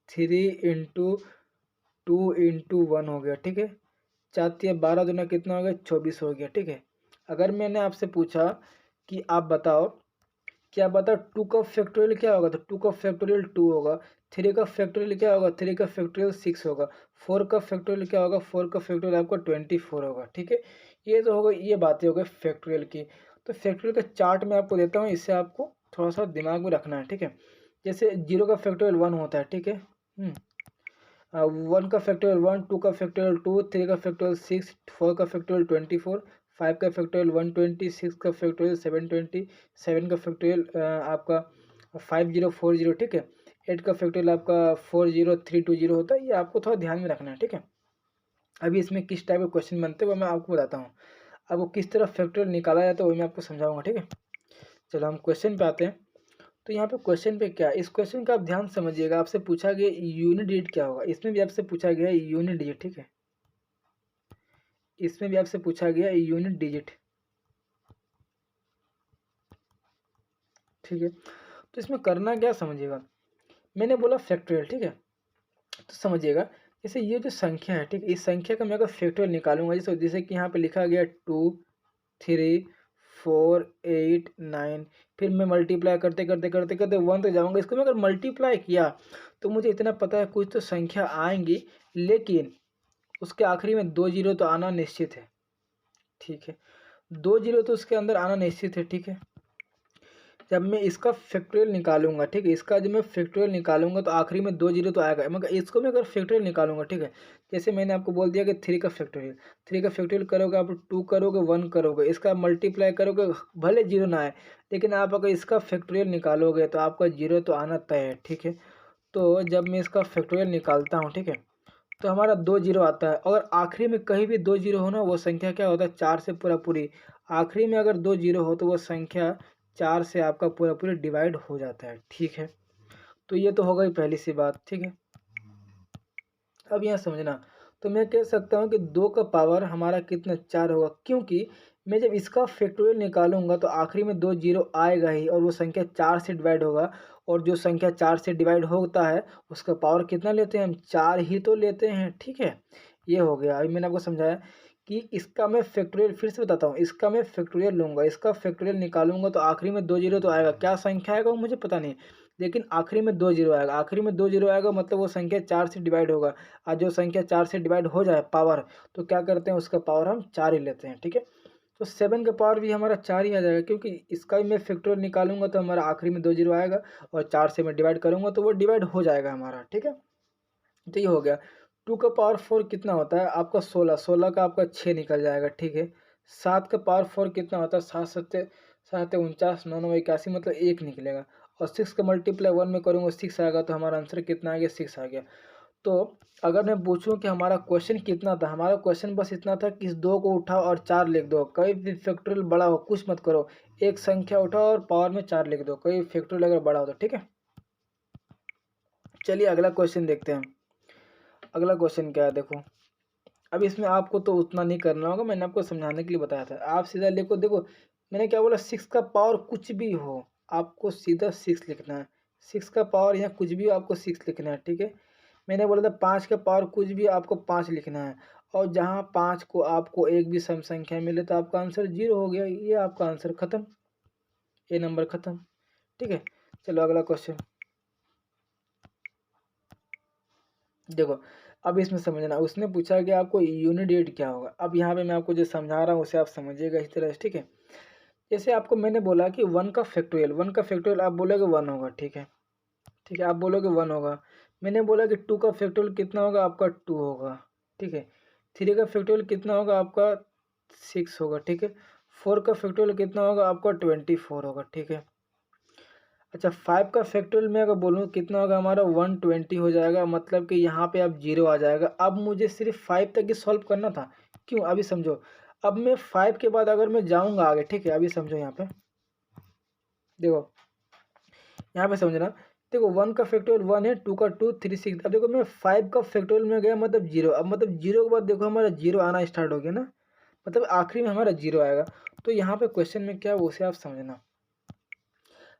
3 इंटू 2 इंटू 1 हो गया, ठीक है। 4 × 12 दूना कितना हो गया 24 हो गया, ठीक है। अगर मैंने आपसे पूछा कि आप बताओ, क्या बताओ 2 का फैक्टोरियल क्या होगा, तो 2 का फैक्टोरियल 2 होगा। 3 का फैक्टोरियल क्या होगा, 3 का फैक्टोरियल 6 होगा। 4 का फैक्टोरियल क्या होगा, 4 का फैक्टोरियल आपका 24 होगा, ठीक है। ये तो होगा, ये बातें हो गई फैक्टोरियल की। तो फैक्टोरियल का चार्ट मैं आपको देता हूँ, इससे आपको थोड़ा सा दिमाग में रखना है, ठीक है। जैसे 0 का फैक्टोरियल 1 होता है, ठीक है। 1 का फैक्टोरियल 1, 2 का फैक्टोरियल 2, 3 का फैक्टोरियल 6, 4 का फैक्टोरियल 24, 5 का फैक्टोरियल 120, 6 का फैक्टोरियल 720, 7 का फैक्टोरियल आपका 5040, ठीक है। 8 का फैक्टोरियल आपका 40320 होता है। ये आपको थोड़ा ध्यान में रखना है, ठीक है। अभी इसमें किस टाइप के क्वेश्चन बनते हैं वो मैं आपको बताता हूँ। अब वो किस तरह फैक्टोरियल निकाला जाता है वो मैं आपको समझाऊंगा, ठीक है। चलो हम क्वेश्चन पे आते हैं। तो यहाँ पे क्वेश्चन पे क्या है, इस क्वेश्चन का आप ध्यान समझिएगा। आपसे पूछा गया यूनिट डिजिट क्या होगा, इसमें भी आपसे पूछा गया यूनिट डिजिट, ठीक है। इसमें भी आपसे पूछा गया यूनिट डिजिट, ठीक है। तो इसमें करना क्या समझिएगा, मैंने बोला फैक्टोरियल, ठीक है। तो समझिएगा, जैसे ये जो संख्या है, ठीक है, इस संख्या का मैं अगर फैक्टोरियल निकालूंगा, जैसे जैसे कि यहाँ पे लिखा गया 2, 3, 4, 8, 9, फिर मैं मल्टीप्लाई करते करते करते करते 1 तक जाऊँगा। इसको मैं अगर मल्टीप्लाई किया तो मुझे इतना पता है कुछ तो संख्या आएंगी, लेकिन उसके आखिरी में 2 जीरो तो आना निश्चित है, ठीक है। 2 जीरो तो उसके अंदर आना निश्चित है, ठीक है। जब मैं इसका फैक्टोरियल निकालूंगा, ठीक है, इसका जब मैं फैक्टोरियल निकालूंगा तो आखिरी में 2 जीरो तो आएगा, मगर इसको मैं अगर फैक्टोरियल निकालूंगा, ठीक है। जैसे मैंने आपको बोल दिया कि 3 का फैक्टोरियल, 3 का फैक्टोरियल करोगे आप 2 करोगे 1 करोगे, इसका मल्टीप्लाई करोगे, भले जीरो ना आए, लेकिन आप अगर इसका फैक्टोरियल निकालोगे तो आपका जीरो तो आना तय है, ठीक है। तो जब मैं इसका फैक्टोरियल निकालता हूँ, ठीक है, तो हमारा 2 जीरो आता है। अगर आखिरी में कहीं भी 2 जीरो हो ना, वो संख्या क्या होता है, 4 से पूरा पूरी। आखिरी में अगर 2 जीरो हो तो वो संख्या 4 से आपका पूरा पूरी डिवाइड हो जाता है, ठीक है। तो ये तो हो गई पहली सी बात, ठीक है। अब यहाँ समझना, तो मैं कह सकता हूँ कि 2 का पावर हमारा कितना 4 होगा, क्योंकि मैं जब इसका फैक्टोरियल निकालूंगा तो आखिरी में 2 जीरो आएगा ही, और वो संख्या 4 से डिवाइड होगा। और जो संख्या 4 से डिवाइड होता है उसका पावर कितना लेते हैं हम, 4 ही तो लेते हैं, ठीक है। ये हो गया। अभी मैंने आपको समझाया कि इसका मैं फैक्टोरियल फिर से बताता हूँ, इसका मैं फैक्टोरियल लूँगा, इसका फैक्टोरियल निकालूंगा तो आखिरी में 2 जीरो तो आएगा। क्या संख्या आएगा वो मुझे पता नहीं, लेकिन आखिरी में 2 जीरो आएगा। आखिरी में 2 जीरो आएगा मतलब वो संख्या 4 से डिवाइड होगा। और जो संख्या 4 से डिवाइड हो जाए पावर, तो क्या करते हैं, उसका पावर हम 4 ही लेते हैं, ठीक है। तो 7 का पावर भी हमारा 4 ही आ जाएगा, क्योंकि इसका भी मैं फैक्टोरियल निकालूंगा तो हमारा आखिरी में 2 जीरो आएगा, और 4 से मैं डिवाइड करूंगा तो वो डिवाइड हो जाएगा हमारा, ठीक है। तो ये हो गया। 2 का पावर 4 कितना होता है आपका 16, 16 का आपका 6 निकल जाएगा, ठीक है। 7 का पावर 4 कितना होता है, 7 सत्ते 7 49, 9 9 81, मतलब 1 निकलेगा। और 6 का मल्टीप्लाई 1 में करूँगा 6 आएगा, तो हमारा आंसर कितना आ गया, 6 आ गया। तो अगर मैं पूछूं कि हमारा क्वेश्चन कितना था, हमारा क्वेश्चन बस इतना था कि इस 2 को उठाओ और 4 लिख दो। कभी भी फैक्टोरियल बड़ा हो कुछ मत करो, एक संख्या उठाओ और पावर में 4 लिख दो, कोई फैक्टोरियल अगर बड़ा हो तो, ठीक है। चलिए अगला क्वेश्चन देखते हैं। अगला क्वेश्चन क्या है, देखो। अब इसमें आपको तो उतना नहीं करना होगा, मैंने आपको समझाने के लिए बताया था। आप सीधा लिखो, देखो मैंने क्या बोला, 6 का पावर कुछ भी हो आपको सीधा 6 लिखना है। 6 का पावर यहाँ कुछ भी हो आपको 6 लिखना है, ठीक है। मैंने बोला था 5 का पावर कुछ भी आपको 5 लिखना है। और जहाँ 5 को आपको एक भी सम संख्या मिले तो आपका आंसर 0 हो गया, ये आपका आंसर खत्म, ए नंबर खत्म, ठीक है। चलो अगला क्वेश्चन देखो। अब इसमें समझना, उसने पूछा कि आपको यूनिट डिजिट क्या होगा। अब यहाँ पे मैं आपको जो समझा रहा हूँ उसे आप समझिएगा इस तरह से, ठीक है। जैसे आपको मैंने बोला कि 1 का फैक्टोरियल, 1 का फैक्टोरियल आप बोलोगे 1 होगा, ठीक है। ठीक है, आप बोलोगे 1 होगा। मैंने बोला कि 2 का फैक्टोरियल कितना होगा, आपका 2 होगा, ठीक है। 3 का फैक्टोरियल कितना होगा, आपका 6 होगा, ठीक है। 4 का फैक्टोरियल कितना होगा, आपका 24 होगा, ठीक है। अच्छा, 5 का फैक्टोरियल मैं अगर बोलूँ कितना होगा, हमारा 120 हो जाएगा, मतलब कि यहाँ पे अब 0 आ जाएगा। अब मुझे सिर्फ 5 तक ही सॉल्व करना था, क्यों, अभी समझो। अब मैं 5 के बाद अगर मैं जाऊँगा आगे, ठीक है, अभी समझो। यहाँ पे देखो, यहाँ पे समझना, देखो 1 का फैक्टोरियल 1 है, 2 का 2, 3 6। अब देखो मैं 5 का फैक्टोरियल में गया मतलब 0। अब मतलब 0 के बाद देखो हमारा 0 आना स्टार्ट हो गया ना, मतलब आखिरी में हमारा 0 आएगा। तो यहाँ पे क्वेश्चन में क्या है उसे आप समझना।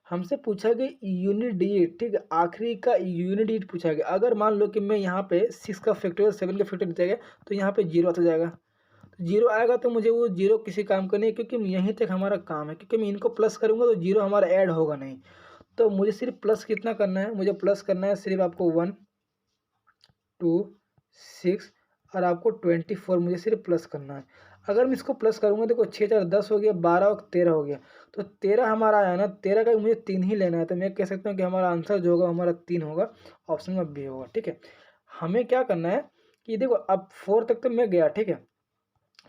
हमसे पूछा गया यूनिट डिजिट, ठीक है, आखिरी का यूनिट डिजिट पूछा गया। अगर मान लो कि मैं यहाँ पे 6 का फैक्टोरियल 7 का फैक्टोरियल दिया गया, तो यहाँ पे 0 आता जाएगा। तो 0 आएगा तो मुझे वो 0 किसी काम का नहीं है, क्योंकि यहीं तक हमारा काम है, क्योंकि मैं इनको प्लस करूँगा तो 0 हमारा ऐड होगा नहीं। तो मुझे सिर्फ प्लस कितना करना है, मुझे प्लस करना है सिर्फ आपको 1, 2, 6 और आपको 24, मुझे सिर्फ प्लस करना है। अगर मैं इसको प्लस करूँगा, देखो 6 4 10 हो गया, 12 और 13 हो गया, तो 13 हमारा आया ना, 13 का मुझे 3 ही लेना है, तो मैं कह सकता हूँ कि हमारा आंसर जो होगा हमारा 3 होगा, ऑप्शन में बी होगा। ठीक है, हमें क्या करना है कि देखो अब 4 तक तो मैं गया, ठीक है,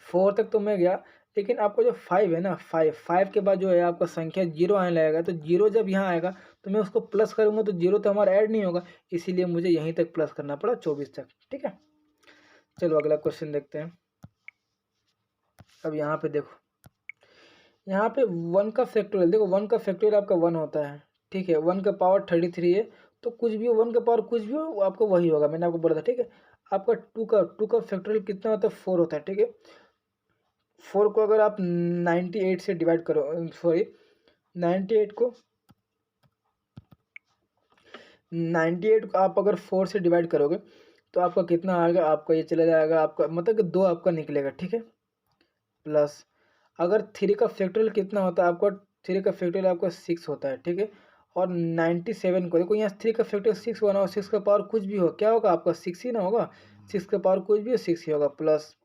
4 तक तो मैं गया, लेकिन आपका जो 5 है ना, 5 के बाद जो है आपका संख्या 0 आने लगेगा, तो 0 जब यहाँ आएगा तो मैं उसको प्लस करूँगा तो 0 तो हमारा ऐड नहीं होगा, इसीलिए मुझे यहीं तक प्लस करना पड़ा 24 तक। ठीक है, चलो अगला क्वेश्चन देखते हैं। अब यहाँ पे देखो, यहाँ पे 1 का फैक्टोरियल, देखो 1 का फैक्टोरियल आपका 1 होता है। ठीक है, 1 का पावर 33 है, तो कुछ भी हो, 1 का पावर कुछ भी हो, वो आपको वही होगा, मैंने आपको बोला था। ठीक है, आपका 2 का फैक्टोरियल कितना होता है, 4 होता है। ठीक है, 4 को अगर आप 98 से डिवाइड करो, सॉरी 98 को 98 को आप अगर 4 से डिवाइड करोगे तो आपका कितना आएगा, आपका ये चला जाएगा, आपका मतलब कि 2 आपका निकलेगा। ठीक है, प्लस अगर 3 का फैक्टोरियल कितना होता है आपका, 3 का फैक्टोरियल आपका 6 होता है। ठीक है, और 97 को देखो, यहाँ 3 का फैक्टोरियल 6 बना हो, 6 का पावर कुछ भी हो, क्या होगा आपका 6 ही ना होगा, 6 का पावर कुछ भी हो 6 ही होगा। प्लस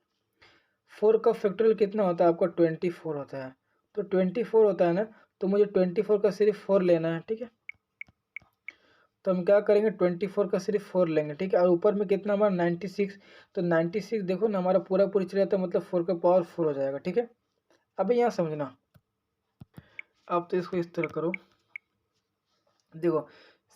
4 का फैक्टोरियल कितना होता है आपका, 24 होता है, तो 24 होता है ना, तो मुझे 24 का सिर्फ 4 लेना है। ठीक है, तो हम क्या करेंगे, 24 का सिर्फ 4 लेंगे। ठीक है, और ऊपर में कितना हमारा 96, तो 96 देखो ना हमारा पूरा पूरी चला जाता है, मतलब 4 का पावर 4 हो जाएगा। ठीक है, अभी यहाँ समझना, अब तो इसको इस तरह करो, देखो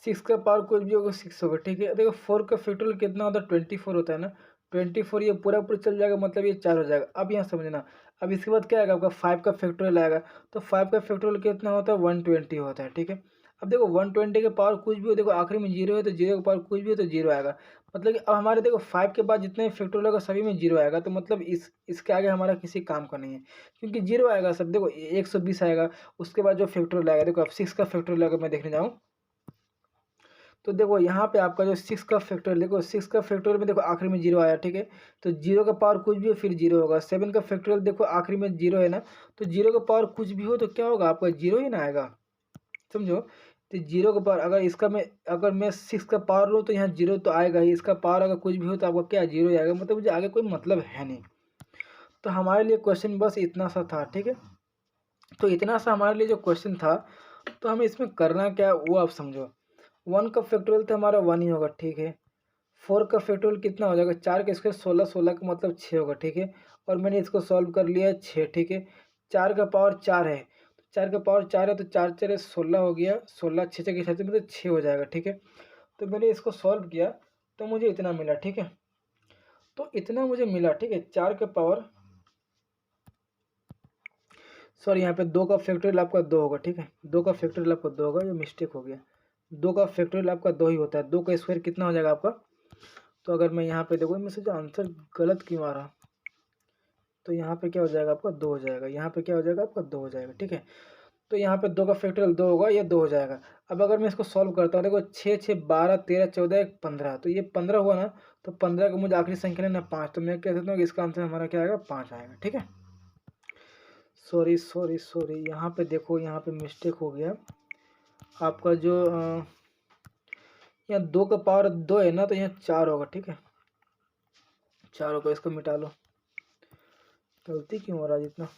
6 का पावर कुछ भी होगा 6 होगा। ठीक है, देखो 4 का फैक्टोरियल कितना होता है, 24 होता है ना, 24 ये पूरा पूरा चल जाएगा, मतलब ये 4 हो जाएगा। अब यहाँ समझना, अब इसके बाद क्या आएगा आपका 5 का फैक्टोरियल आएगा, तो 5 का फैक्टोरियल कितना होता है, 120 होता है। ठीक है, अब देखो 120 के पावर कुछ भी हो, देखो आखिरी में 0 है, तो 0 का पावर कुछ भी हो तो 0 आएगा, मतलब कि अब हमारे देखो 5 के बाद जितने फैक्टोरियल होगा सभी में 0 आएगा, तो मतलब इसके आगे हमारा किसी काम का नहीं है, क्योंकि 0 आएगा सब। देखो 120 आएगा, उसके बाद जो फैक्टोरियल आएगा, देखो अब 6 का फैक्टोरियल अगर मैं देखने जाऊँ, तो देखो यहाँ पे आपका जो 6 का फैक्टोरियल, देखो 6 का फैक्टोरियल में देखो आखिरी में 0 आया। ठीक है, तो 0 का पावर कुछ भी हो फिर 0 होगा। 7 का फैक्टोरियल देखो आखिरी में 0 है ना, तो 0 का पावर कुछ भी हो तो क्या होगा आपका 0 ही ना आएगा, समझो। तो 0 का पावर अगर इसका मैं अगर मैं 6 का पावर लूँ तो यहाँ 0 तो आएगा ही, इसका पावर अगर कुछ भी हो तो आपका क्या 0 ही आएगा, मतलब मुझे आगे कोई मतलब है नहीं। तो हमारे लिए क्वेश्चन बस इतना सा था। ठीक है, तो इतना सा हमारे लिए जो क्वेश्चन था, तो हमें इसमें करना क्या है वो आप समझो। 1 का फैक्टोरियल तो हमारा 1 ही होगा। ठीक है, 4 का फैक्टोरियल कितना हो जाएगा, 4 का स्क्वायर 16, 16 का मतलब 6 होगा। ठीक है, और मैंने इसको सॉल्व कर लिया है 6। ठीक है, 4 का पावर 4 है, तो 4 का पावर 4 है, तो 4 4 16 हो गया, 16 6 6 के हिसाब से मतलब 6 हो जाएगा। ठीक है, तो मैंने इसको सॉल्व किया तो मुझे इतना मिला। ठीक है, तो इतना मुझे मिला। ठीक है, 4 का पावर, सॉरी यहाँ पे 2 का फैक्टोरियल आपका 2 होगा। ठीक है, 2 का फैक्टोरियल आपका 2 होगा, ये मिस्टेक हो गया, 2 का फैक्टोरियल आपका 2 ही होता है। 2 का स्क्वायर कितना हो जाएगा आपका, तो अगर मैं यहाँ पे देखो इनमें से जो आंसर गलत क्यों आ रहा, तो यहाँ पे क्या हो जाएगा आपका 2 हो जाएगा, यहाँ पे क्या हो जाएगा आपका 2 हो जाएगा। ठीक है, तो यहाँ पे 2 का फैक्टोरियल 2 होगा, ये 2 हो जाएगा। अब अगर मैं इसको सॉल्व करता हूँ, देखो 6 6 12 13 14 15, तो ये 15 हुआ ना, तो 15 का मुझे आखिरी संख्या लेना 5, तो मैं कह सकता हूँ कि इसका आंसर हमारा क्या आएगा 5 आएगा। ठीक है, सॉरी सॉरी सॉरी, यहाँ पे देखो यहाँ पे मिस्टेक हो गया आपका, जो यहाँ 2 का पावर 2 है ना, तो यहाँ 4 होगा। ठीक है, 4 होगा, इसको मिटा लो, गलती क्यों हो रहा है इतना।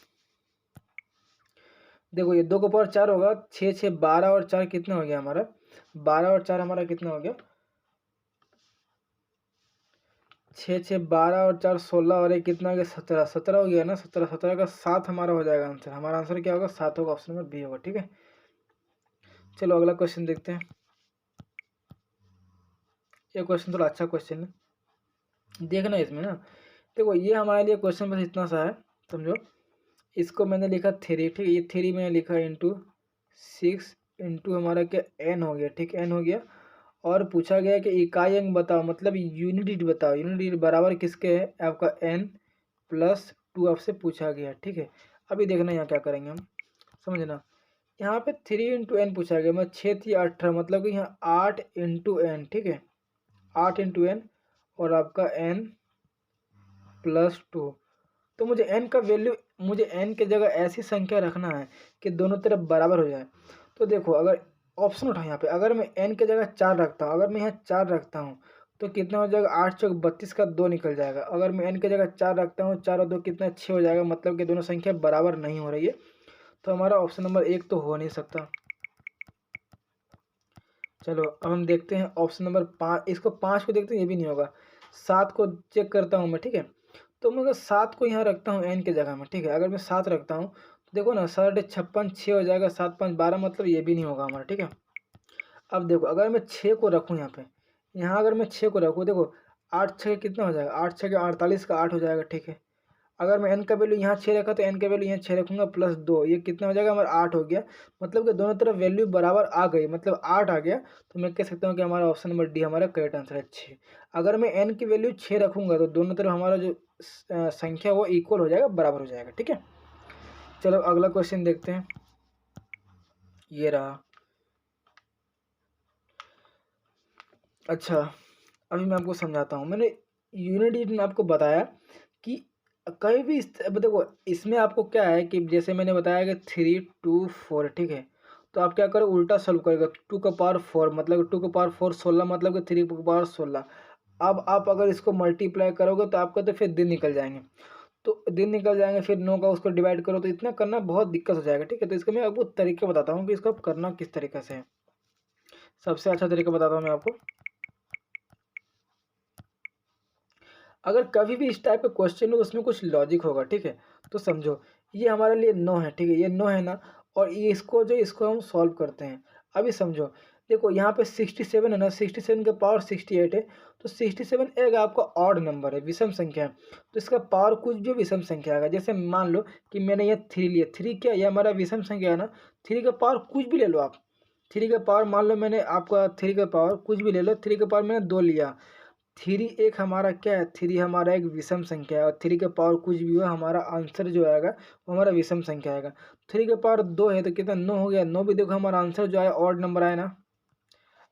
देखो ये 2 का पावर 4 होगा, 6 6 12 और 4 कितना हो गया हमारा, 12 और 4 हमारा कितना हो गया, 6 6 12 और 4 16 और एक कितना हो गया 17, 17 हो गया ना, 17 17 का 7 हमारा हो जाएगा आंसर। हमारा आंसर क्या होगा 7 होगा, ऑप्शन नंबर बी होगा। ठीक है, चलो अगला क्वेश्चन देखते हैं। ये क्वेश्चन थोड़ा अच्छा क्वेश्चन है, देखना इसमें ना, देखो ये हमारे लिए क्वेश्चन बस इतना सा है, समझो। इसको मैंने लिखा 3, ठीक है, ये 3 मैंने लिखा इंटू 6 इंटू हमारा क्या n हो गया। ठीक, n हो गया, और पूछा गया कि इकाई अंक बताओ, मतलब यूनिट बताओ, यूनिट बराबर किसके है आपका n प्लस 2 आपसे पूछा गया। ठीक है, अभी देखना यहाँ क्या करेंगे हम, समझना। यहाँ पे 3 इंटू एन पूछा गया, मैं 6 थी 18, मतलब कि यहाँ 8 इंटू एन। ठीक है, 8 इंटू एन और आपका n प्लस 2, तो मुझे n का वैल्यू, मुझे n के जगह ऐसी संख्या रखना है कि दोनों तरफ बराबर हो जाए। तो देखो अगर ऑप्शन उठा यहाँ पे, अगर मैं n के जगह 4 रखता हूँ, अगर मैं यहाँ 4 रखता हूँ, तो कितना हो जाएगा, 8 चौक 32 का 2 निकल जाएगा। अगर मैं n की जगह 4 रखता हूँ, 4 और 2 कितना 6 हो जाएगा, मतलब कि दोनों संख्या बराबर नहीं हो रही है, तो हमारा ऑप्शन नंबर 1 तो हो नहीं सकता। चलो अब हम देखते हैं ऑप्शन नंबर 5, इसको 5 को देखते हैं, ये भी नहीं होगा। 7 को चेक करता हूँ मैं, ठीक है। तो मैं अगर 7 को यहाँ रखता हूँ n की जगह में, ठीक है। अगर मैं 7 रखता हूँ तो देखो ना, 7 56 6 हो जाएगा, 7 5 12, मतलब ये भी नहीं होगा हमारा, ठीक है। अब देखो अगर मैं 6 को रखूँ यहाँ पे, यहाँ अगर मैं 6 को रखूँ, देखो 8 6 कितना हो जाएगा, 8 6 के 48 का 8 हो जाएगा, ठीक है। अगर मैं n का वैल्यू यहाँ 6 रखा तो n का वैल्यू यहाँ 6 रखूँगा प्लस 2, ये कितना हो जाएगा हमारा 8 हो गया। मतलब कि दोनों तरफ वैल्यू बराबर आ गई, मतलब 8 आ गया। तो मैं कह सकता हूँ कि हमारा ऑप्शन नंबर डी हमारा करेक्ट आंसर है 6। अगर मैं n की वैल्यू 6 रखूँगा तो दोनों तरफ हमारा जो संख्या वो इक्वल हो जाएगा, बराबर हो जाएगा, ठीक है। चलो अगला क्वेश्चन देखते हैं, ये रहा। अच्छा, अभी मैं आपको समझाता हूँ। मैंने यूनिट डिजिट में आपको बताया कि कहीं भी अब देखो इसमें आपको क्या है कि जैसे मैंने बताया कि 3 2 4, ठीक है। तो आप क्या करो, उल्टा सॉल्व करेगा। 2 का पावर 4 मतलब 2 का पावर 4 16, मतलब कि 3 का पावर 16। अब आप अगर इसको मल्टीप्लाई करोगे तो आपका तो फिर दिन निकल जाएंगे, तो दिन निकल जाएंगे, फिर 9 का उसको डिवाइड करो तो इतना करना बहुत दिक्कत हो जाएगा, ठीक है। तो इसका मैं आपको तरीका बताता हूँ कि इसको आप करना किस तरीके से है। सबसे अच्छा तरीका बताता हूँ मैं आपको। अगर कभी भी इस टाइप का क्वेश्चन हो तो उसमें कुछ लॉजिक होगा, ठीक है। तो समझो ये हमारे लिए 9 है, ठीक है, ये 9 है ना, और ये इसको हम सॉल्व करते हैं। अभी समझो, देखो यहाँ पे 67 है ना, 67 का पावर 68 है, तो 67 एक आपका ऑड नंबर है, विषम संख्या है। तो इसका पावर कुछ भी विषम संख्या आएगा। जैसे मान लो कि मैंने ये 3 लिया, 3 क्या, ये हमारा विषम संख्या है ना। 3 का पावर कुछ भी ले लो आप, 3 का पावर मान लो मैंने आपका 3 का पावर कुछ भी ले लो, 3 का पावर मैंने 2 लिया। 3 एक हमारा क्या है, 3 हमारा एक विषम संख्या है, और 3 का पावर कुछ भी हो, हमारा आंसर जो आएगा वो हमारा विषम संख्या आएगा। 3 का पावर 2 है तो कितना 9 हो गया। 9 भी देखो हमारा आंसर जो आया ऑड नंबर आया ना,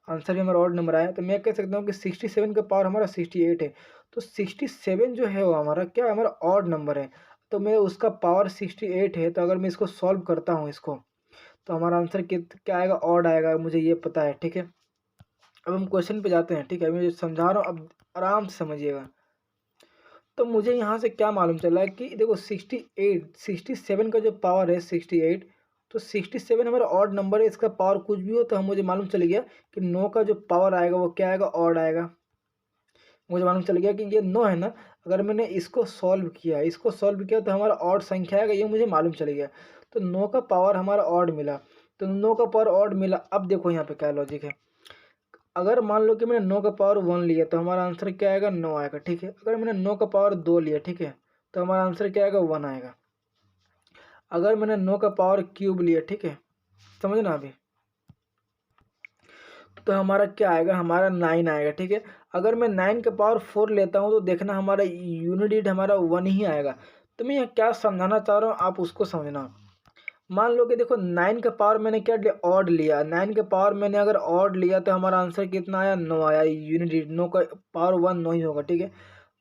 आंसर भी हमारा ऑड नंबर आया। तो मैं कह सकता हूँ कि 67 का पावर हमारा 68 है। तो 67 जो है वो हमारा क्या है, हमारा ऑड नंबर है। तो मेरा उसका पावर 68 है, तो अगर मैं इसको सॉल्व करता हूँ इसको, तो हमारा आंसर क्या आएगा, ऑड आएगा, मुझे ये पता है, ठीक है। अब हम क्वेश्चन पे जाते हैं, ठीक है। मैं जो समझा रहा हूँ अब आराम से समझिएगा। तो मुझे यहाँ से क्या मालूम चला है कि देखो 68 67 का जो पावर है 68, तो 67 हमारा ऑड नंबर है, इसका पावर कुछ भी हो तो हम मुझे मालूम चल गया कि 9 का जो पावर आएगा वो क्या आएगा, ऑड आएगा। मुझे मालूम चल गया कि ये 9 है ना, अगर मैंने इसको सॉल्व किया तो हमारा ऑड संख्या आएगा, ये मुझे मालूम चल गया। तो 9 का पावर हमारा ऑड मिला, तो 9 का पावर ऑड मिला। अब देखो यहाँ पे क्या लॉजिक है। अगर मान लो कि मैंने 9 का पावर 1 लिया तो हमारा आंसर क्या आएगा, 9 आएगा, ठीक है। अगर मैंने 9 का पावर 2 लिया, ठीक है, तो हमारा आंसर क्या आएगा, 1 आएगा। अगर मैंने 9 का पावर क्यूब लिया, ठीक है, समझना अभी, तो हमारा क्या आएगा, हमारा 9 आएगा, ठीक है। अगर मैं 9 का पावर 4 लेता हूँ तो देखना हमारा यूनिट डिजिट हमारा 1 ही आएगा। तो मैं यहाँ क्या समझाना चाह रहा हूँ, आप उसको समझना। मान लो कि देखो 9 का पावर मैंने क्या लिया, ऑड लिया। 9 का पावर मैंने अगर ऑड लिया तो हमारा आंसर कितना आया, 9 आया। यूनिट डिजिट 9 का पावर 1 9 ही होगा, ठीक है।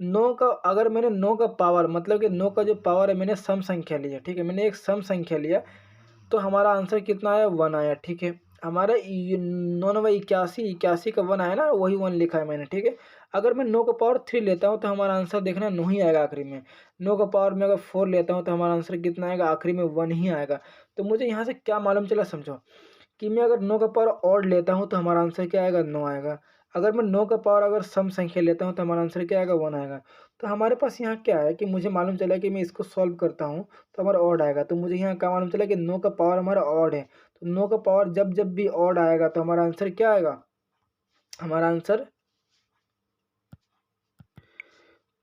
9 का अगर मैंने 9 का पावर मतलब कि 9 का जो पावर है मैंने सम संख्या लिया, ठीक है, मैंने एक सम संख्या लिया, तो हमारा आंसर कितना आया, 1 आया, ठीक है। हमारा 9 9 81 का 1 आया ना, वही 1 लिखा है मैंने, ठीक है। अगर मैं 9 का पावर 3 लेता हूँ तो हमारा आंसर देखना 9 ही आएगा आखिरी में। 9 का पावर में अगर 4 लेता हूँ तो हमारा आंसर कितना आएगा, आखिरी में 1 ही आएगा। तो मुझे यहाँ से क्या मालूम चला, समझो कि मैं अगर 9 का पावर ऑड लेता हूँ तो हमारा आंसर क्या आएगा, 9 आएगा। अगर मैं 9 का पावर अगर सम संख्या लेता हूँ तो हमारा आंसर क्या आएगा, 1 आएगा। तो हमारे पास यहाँ क्या है कि मुझे मालूम चला कि मैं इसको सॉल्व करता हूँ तो हमारा ऑड आएगा। तो मुझे यहाँ क्या मालूम चला कि 9 का पावर हमारा ऑड है, तो 9 का पावर जब जब भी ऑड आएगा तो हमारा आंसर क्या आएगा, हमारा आंसर,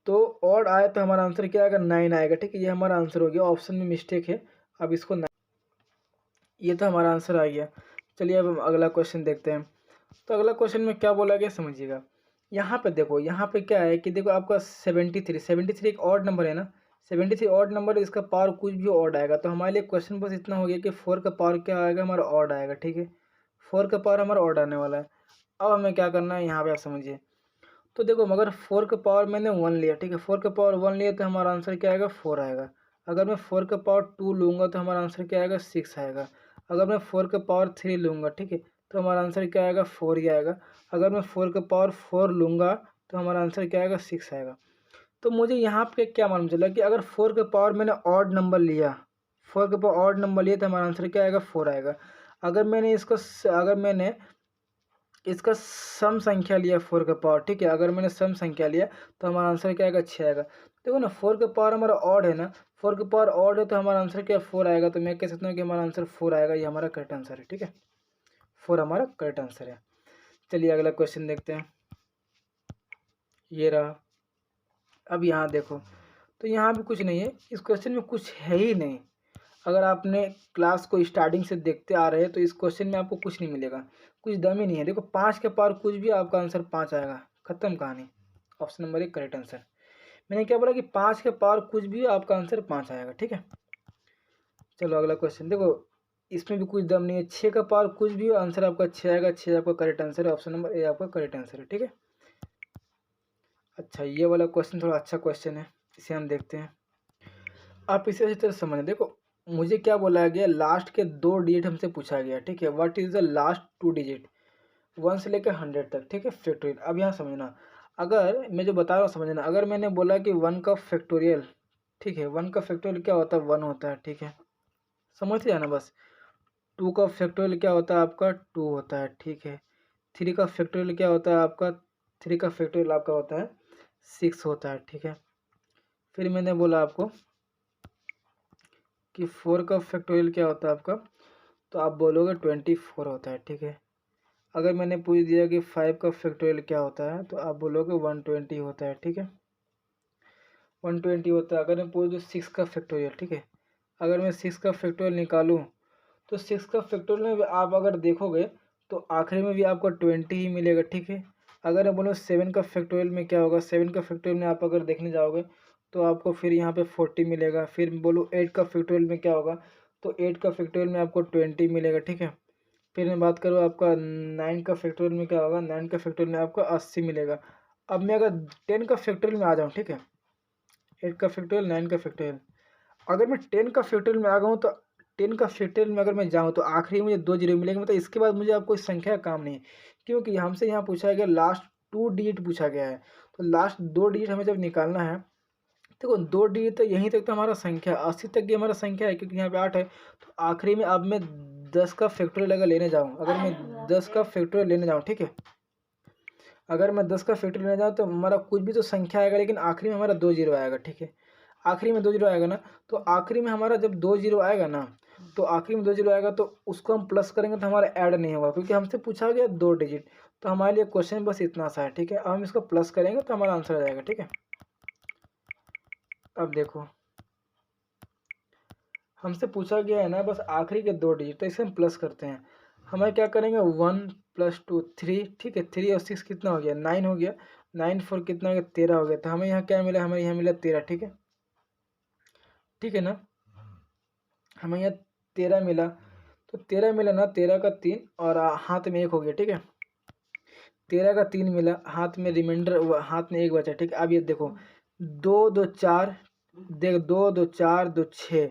तो ऑड आया तो हमारा आंसर क्या आएगा, 9 आएगा, ठीक है। ये हमारा आंसर हो गया, ऑप्शन में मिस्टेक है। अब इसको ये तो हमारा आंसर आ गया। चलिए अब हम अगला क्वेश्चन देखते हैं। तो अगला क्वेश्चन में क्या बोला गया समझिएगा। यहाँ पे देखो, यहाँ पे क्या है कि देखो आपका 73 एक ऑड नंबर है ना, 73 ऑड नंबर है, इसका पावर कुछ भी ऑड आएगा। तो हमारे लिए क्वेश्चन बस इतना हो गया कि 4 का पावर क्या आएगा, हमारा ऑड आएगा, ठीक है। 4 का पावर हमारा ऑड आने वाला है। अब हमें क्या करना है यहाँ पे आप समझिए। तो देखो मगर 4 का पावर मैंने 1 लिया, ठीक है, 4 का पावर 1 लिया तो हमारा आंसर क्या आएगा, 4 आएगा। अगर मैं 4 का पावर 2 लूँगा तो हमारा आंसर क्या आएगा, 6 आएगा। अगर मैं 4 का पावर 3 लूँगा, ठीक है, तो हमारा आंसर क्या आएगा, 4 ही आएगा। अगर मैं 4 का पावर 4 लूँगा तो हमारा आंसर क्या आएगा 6 आएगा। तो मुझे यहाँ पे क्या मालूम चला कि अगर 4 के पावर मैंने ऑड नंबर लिया, 4 के पावर ऑड नंबर लिया तो हमारा आंसर क्या आएगा 4 आएगा। अगर मैंने इसका सम संख्या लिया 4 का पावर, ठीक है, अगर मैंने सम संख्या लिया तो हमारा आंसर क्या आएगा 6 आएगा। देखो ना 4 का पावर हमारा ऑड है ना, 4 का पावर ऑड है तो हमारा आंसर क्या 4 आएगा। तो मैं कह सकता हूँ कि हमारा आंसर 4 आएगा, ये हमारा करेक्ट आंसर है। ठीक है, 4 हमारा करेक्ट आंसर है। चलिए अगला क्वेश्चन देखते हैं, ये रहा। अब यहाँ देखो, तो यहाँ भी कुछ नहीं है, इस क्वेश्चन में कुछ है ही नहीं। अगर आपने क्लास को स्टार्टिंग से देखते आ रहे हैं तो इस क्वेश्चन में आपको कुछ नहीं मिलेगा, कुछ दम ही नहीं है। देखो 5 के पावर कुछ भी, आपका आंसर 5 आएगा, खत्म कहानी। Option number 1 correct answer. मैंने क्या बोला कि 5 के पावर कुछ भी, आपका आंसर 5 आएगा। ठीक है, चलो अगला क्वेश्चन देखो, इसमें भी कुछ दम नहीं है। 6 का पावर कुछ भी, आंसर आपका 6 आएगा, 6 आपका करेक्ट आंसर है। ऑप्शन नंबर ए आपका करेक्ट आंसर है। ठीक है, अच्छा ये वाला क्वेश्चन थोड़ा अच्छा क्वेश्चन है, इसे हम देखते हैं। आप इसे अच्छी तरह समझें। देखो मुझे क्या बोला गया, लास्ट के 2 डिजिट हमसे पूछा गया। ठीक है, what is the last 2 digit 1 से लेकर 100 तक। ठीक है, फैक्टोरियल। अब यहाँ समझना, अगर मैं जो बता रहा हूँ समझना, अगर मैंने बोला कि 1 का फैक्टोरियल, ठीक है, 1 का फैक्टोरियल क्या होता है 1 होता है। ठीक है, समझ जाना बस। 2 का फैक्टोरियल क्या होता है आपका 2 होता है। ठीक है, 3 का फैक्टोरियल क्या होता है आपका 3 का फैक्टोरियल आपका होता है 6 होता है। ठीक है, फिर मैंने बोला आपको कि 4 का फैक्टोरियल क्या होता है आपका, तो आप बोलोगे 24 होता है। ठीक है, अगर मैंने पूछ दिया कि 5 का फैक्टोरियल क्या होता है तो आप बोलोगे 120 होता है। ठीक है, 120 होता है। अगर मैं पूछ दूँ 6 का फैक्टोरियल, ठीक है, अगर मैं 6 का फैक्टोरियल निकालूँ तो 6 का फैक्टोरियल में आप अगर देखोगे तो आखिरी में भी आपको 20 ही मिलेगा। ठीक है, अगर मैं बोलूँ 7 का फैक्टोरियल में क्या होगा, 7 का फैक्टोरियल में आप अगर देखने जाओगे तो आपको फिर यहाँ पे 40 मिलेगा। फिर बोलो 8 का फैक्टोरियल में क्या होगा, तो 8 का फैक्टोरियल में आपको 20 मिलेगा। ठीक है, फिर मैं बात करूँ आपका 9 का फैक्टोरियल में क्या होगा, 9 का फैक्टोरियल में आपको 80 मिलेगा। अब मैं अगर 10 का फैक्टोरियल में आ जाऊँ, ठीक है, 8 का फैक्टोरियल 9 का फैक्टोरियल, अगर मैं 10 का फैक्टोरियल में आ गया हूँ तो 10 का फैक्टोरियल में अगर मैं जाऊँ तो आखिरी मुझे 2 जीरो मिलेंगे, मतलब इसके बाद मुझे अब कोई संख्या का काम नहीं है, क्योंकि हमसे यहाँ पूछा गया लास्ट 2 डिजिट पूछा गया है। तो लास्ट 2 डिजिट हमें जब निकालना है, देखो 2 डिजिट तो यहीं तक तो हमारा संख्या 80 तक की हमारा संख्या है, क्योंकि यहाँ पे 8 है। तो आखिरी में अब मैं 10 का फैक्टोरियल अगर लेने जाऊँ, अगर मैं 10 का फैक्टोरियल लेने जाऊँ, ठीक है, अगर मैं 10 का फैक्टोरियल लेने जाऊँ तो हमारा कुछ भी तो संख्या आएगा, लेकिन आखिरी में हमारा 2 जीरो आएगा। ठीक है, आखिरी में 2 जीरो आएगा ना, तो आखिरी में हमारा जब 2 जीरो आएगा ना, तो आखिरी में 2 जीरो आएगा तो उसको हम प्लस करेंगे तो हमारा ऐड नहीं होगा, क्योंकि हमसे पूछा गया 2 डिजिट। तो हमारे लिए क्वेश्चन बस इतना सा है। ठीक है, अब हम इसको प्लस करेंगे तो हमारा आंसर आ जाएगा। ठीक है, अब देखो हमसे पूछा गया है ना बस आखिरी के 2 डिजिट, तो इसे हम प्लस करते हैं। हमें क्या करेंगे 1 + 2 3। ठीक है, 3 और 6 कितना हो गया 9 हो गया, 9 4 कितना हो गया 13 हो गया। तो हमें यहाँ क्या मिला, हमें यहाँ मिला 13। ठीक है, ठीक है ना, हमें यहाँ 13 मिला। तो 13 मिला ना, 13 का 3 और हाथ में 1 हो गया। ठीक है, 13 का 3 मिला, हाथ में रिमाइंडर, हाथ में 1 बचा। ठीक है, अब ये देखो 2 2 4, देख 2 2 4 2 6,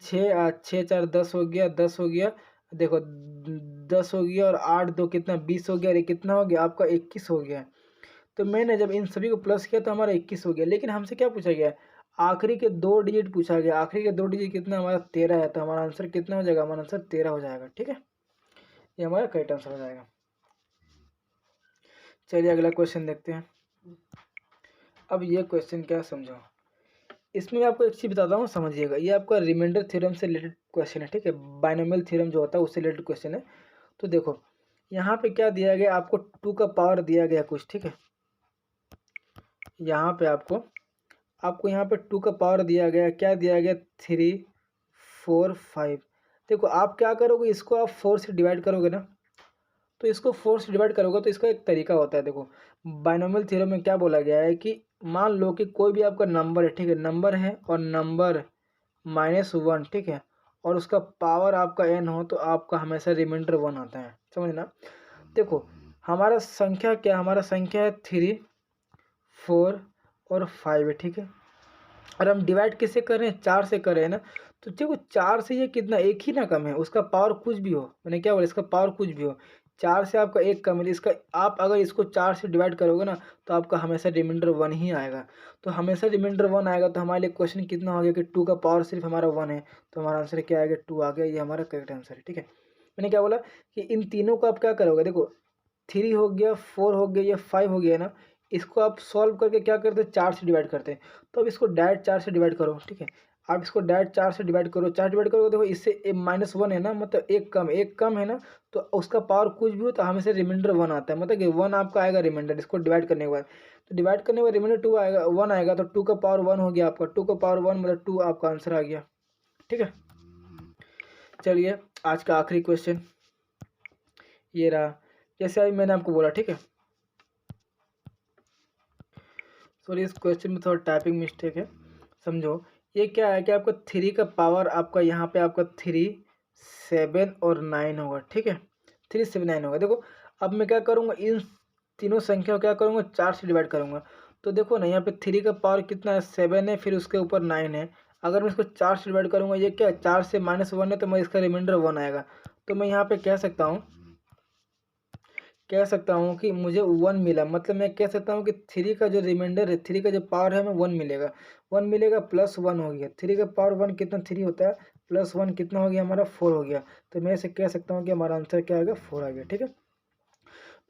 6 4 10 हो गया, 10 हो गया। देखो 10 हो गया और 8 2 कितना 20 हो गया, और ये कितना हो गया आपका 21 हो गया। तो मैंने जब इन सभी को प्लस किया तो हमारा 21 हो गया, लेकिन हमसे क्या पूछा गया, आखिरी के 2 डिजिट पूछा गया। आखिरी के 2 डिजिट कितना हमारा 13 है, तो हमारा आंसर कितना हो जाएगा, हमारा आंसर 13 हो जाएगा। ठीक है, ये हमारा करेक्ट आंसर हो जाएगा। चलिए अगला क्वेश्चन देखते हैं। अब ये क्वेश्चन क्या समझो, इसमें मैं आपको एक चीज़ बताता हूँ समझिएगा। ये आपका रिमाइंडर थ्योरम से रिलेटेड क्वेश्चन है। ठीक है, बाइनोमियल थ्योरम जो होता है उससे रिलेटेड क्वेश्चन है। तो देखो यहाँ पे क्या दिया गया आपको, 2 का पावर दिया गया कुछ। ठीक है, यहाँ पे आपको यहाँ पे 2 का पावर दिया गया, क्या दिया गया 3 4 5। देखो आप क्या करोगे, इसको आप 4 से डिवाइड करोगे ना, तो इसको 4 से डिवाइड करोगे तो इसका एक तरीका होता है। देखो बाइनोमियल थ्योरम में क्या बोला गया है कि मान लो कि कोई भी आपका नंबर है, ठीक है, नंबर है और नंबर -1, ठीक है, और उसका पावर आपका n हो, तो आपका हमेशा रिमाइंडर 1 आता है। समझना, देखो हमारा संख्या क्या, हमारा संख्या है 3 4 और 5 है। ठीक है, और हम डिवाइड किससे कर रहे हैं, 4 से कर रहे हैं ना। तो देखो 4 से ये कितना एक ही ना कम है, उसका पावर कुछ भी हो, मैंने क्या बोला, इसका पावर कुछ भी हो, 4 से आपका 1 कम है, इसका आप अगर इसको 4 से डिवाइड करोगे ना तो आपका हमेशा रिमाइंडर 1 ही आएगा। तो हमेशा रिमाइंडर 1 आएगा तो हमारे लिए क्वेश्चन कितना हो गया कि 2 का पावर सिर्फ हमारा 1 है, तो हमारा आंसर क्या आएगा 2 आ गया। ये हमारा करेक्ट आंसर है। ठीक है, मैंने क्या बोला कि इन तीनों को आप क्या करोगे, देखो 3 हो गया, 4 हो गया, या 5 हो गया ना, इसको आप सॉल्व करके क्या करते हैं 4 से डिवाइड करते हैं। तो अब इसको डायरेक्ट 4 से डिवाइड करो। ठीक है, आप इसको डायरेक्ट 4 से डिवाइड करो, 4 डिवाइड करोगे, देखो इससे -1 है ना, मतलब एक कम है ना, तो उसका पावर कुछ भी हो तो हमेशा रिमाइंडर 1 आता है, मतलब कि 1 आपका आएगा रिमाइंडर इसको डिवाइड करने के बाद। तो डिवाइड करने के बाद रिमाइंडर 2 आएगा, 1 आएगा, तो 2 का पावर 1 हो गया आपका, 2 का पावर 1 मतलब 2 आपका आंसर आ गया। ठीक है, चलिए आज का आखिरी क्वेश्चन ये रहा, जैसे अभी मैंने आपको बोला। ठीक है, सॉरी इस क्वेश्चन में थोड़ा टाइपिंग मिस्टेक है, समझो। ये क्या है कि आपका 3 का पावर आपका यहाँ पे आपका 3, 7 और 9 होगा। ठीक है, 3, 7, 9 होगा। देखो अब मैं क्या करूँगा, इन तीनों संख्या को क्या करूँगा 4 से डिवाइड करूँगा। तो देखो ना यहाँ पे 3 का पावर कितना है 7 है, फिर उसके ऊपर 9 है। अगर मैं इसको 4 से डिवाइड करूँगा, ये क्या है 4 से -1 है, तो मैं इसका रिमाइंडर 1 आएगा। तो मैं यहाँ पे कह सकता हूँ कि मुझे 1 मिला, मतलब मैं कह सकता हूँ कि 3 का जो रिमाइंडर है, 3 का जो पावर है हमें 1 मिलेगा। 1 मिलेगा प्लस 1 हो गया, 3 का पावर 1 कितना 3 होता है, प्लस 1 कितना हो गया हमारा 4 हो गया। तो मैं ऐसे कह सकता हूँ कि हमारा आंसर क्या आएगा 4 आ गया। ठीक है,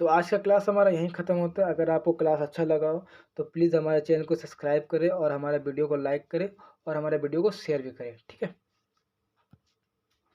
तो आज का क्लास हमारा यहीं ख़त्म होता है। अगर आपको क्लास अच्छा लगा हो तो प्लीज़ हमारे चैनल को सब्सक्राइब करें और हमारे वीडियो को लाइक करें और हमारे वीडियो को शेयर भी करें। ठीक है।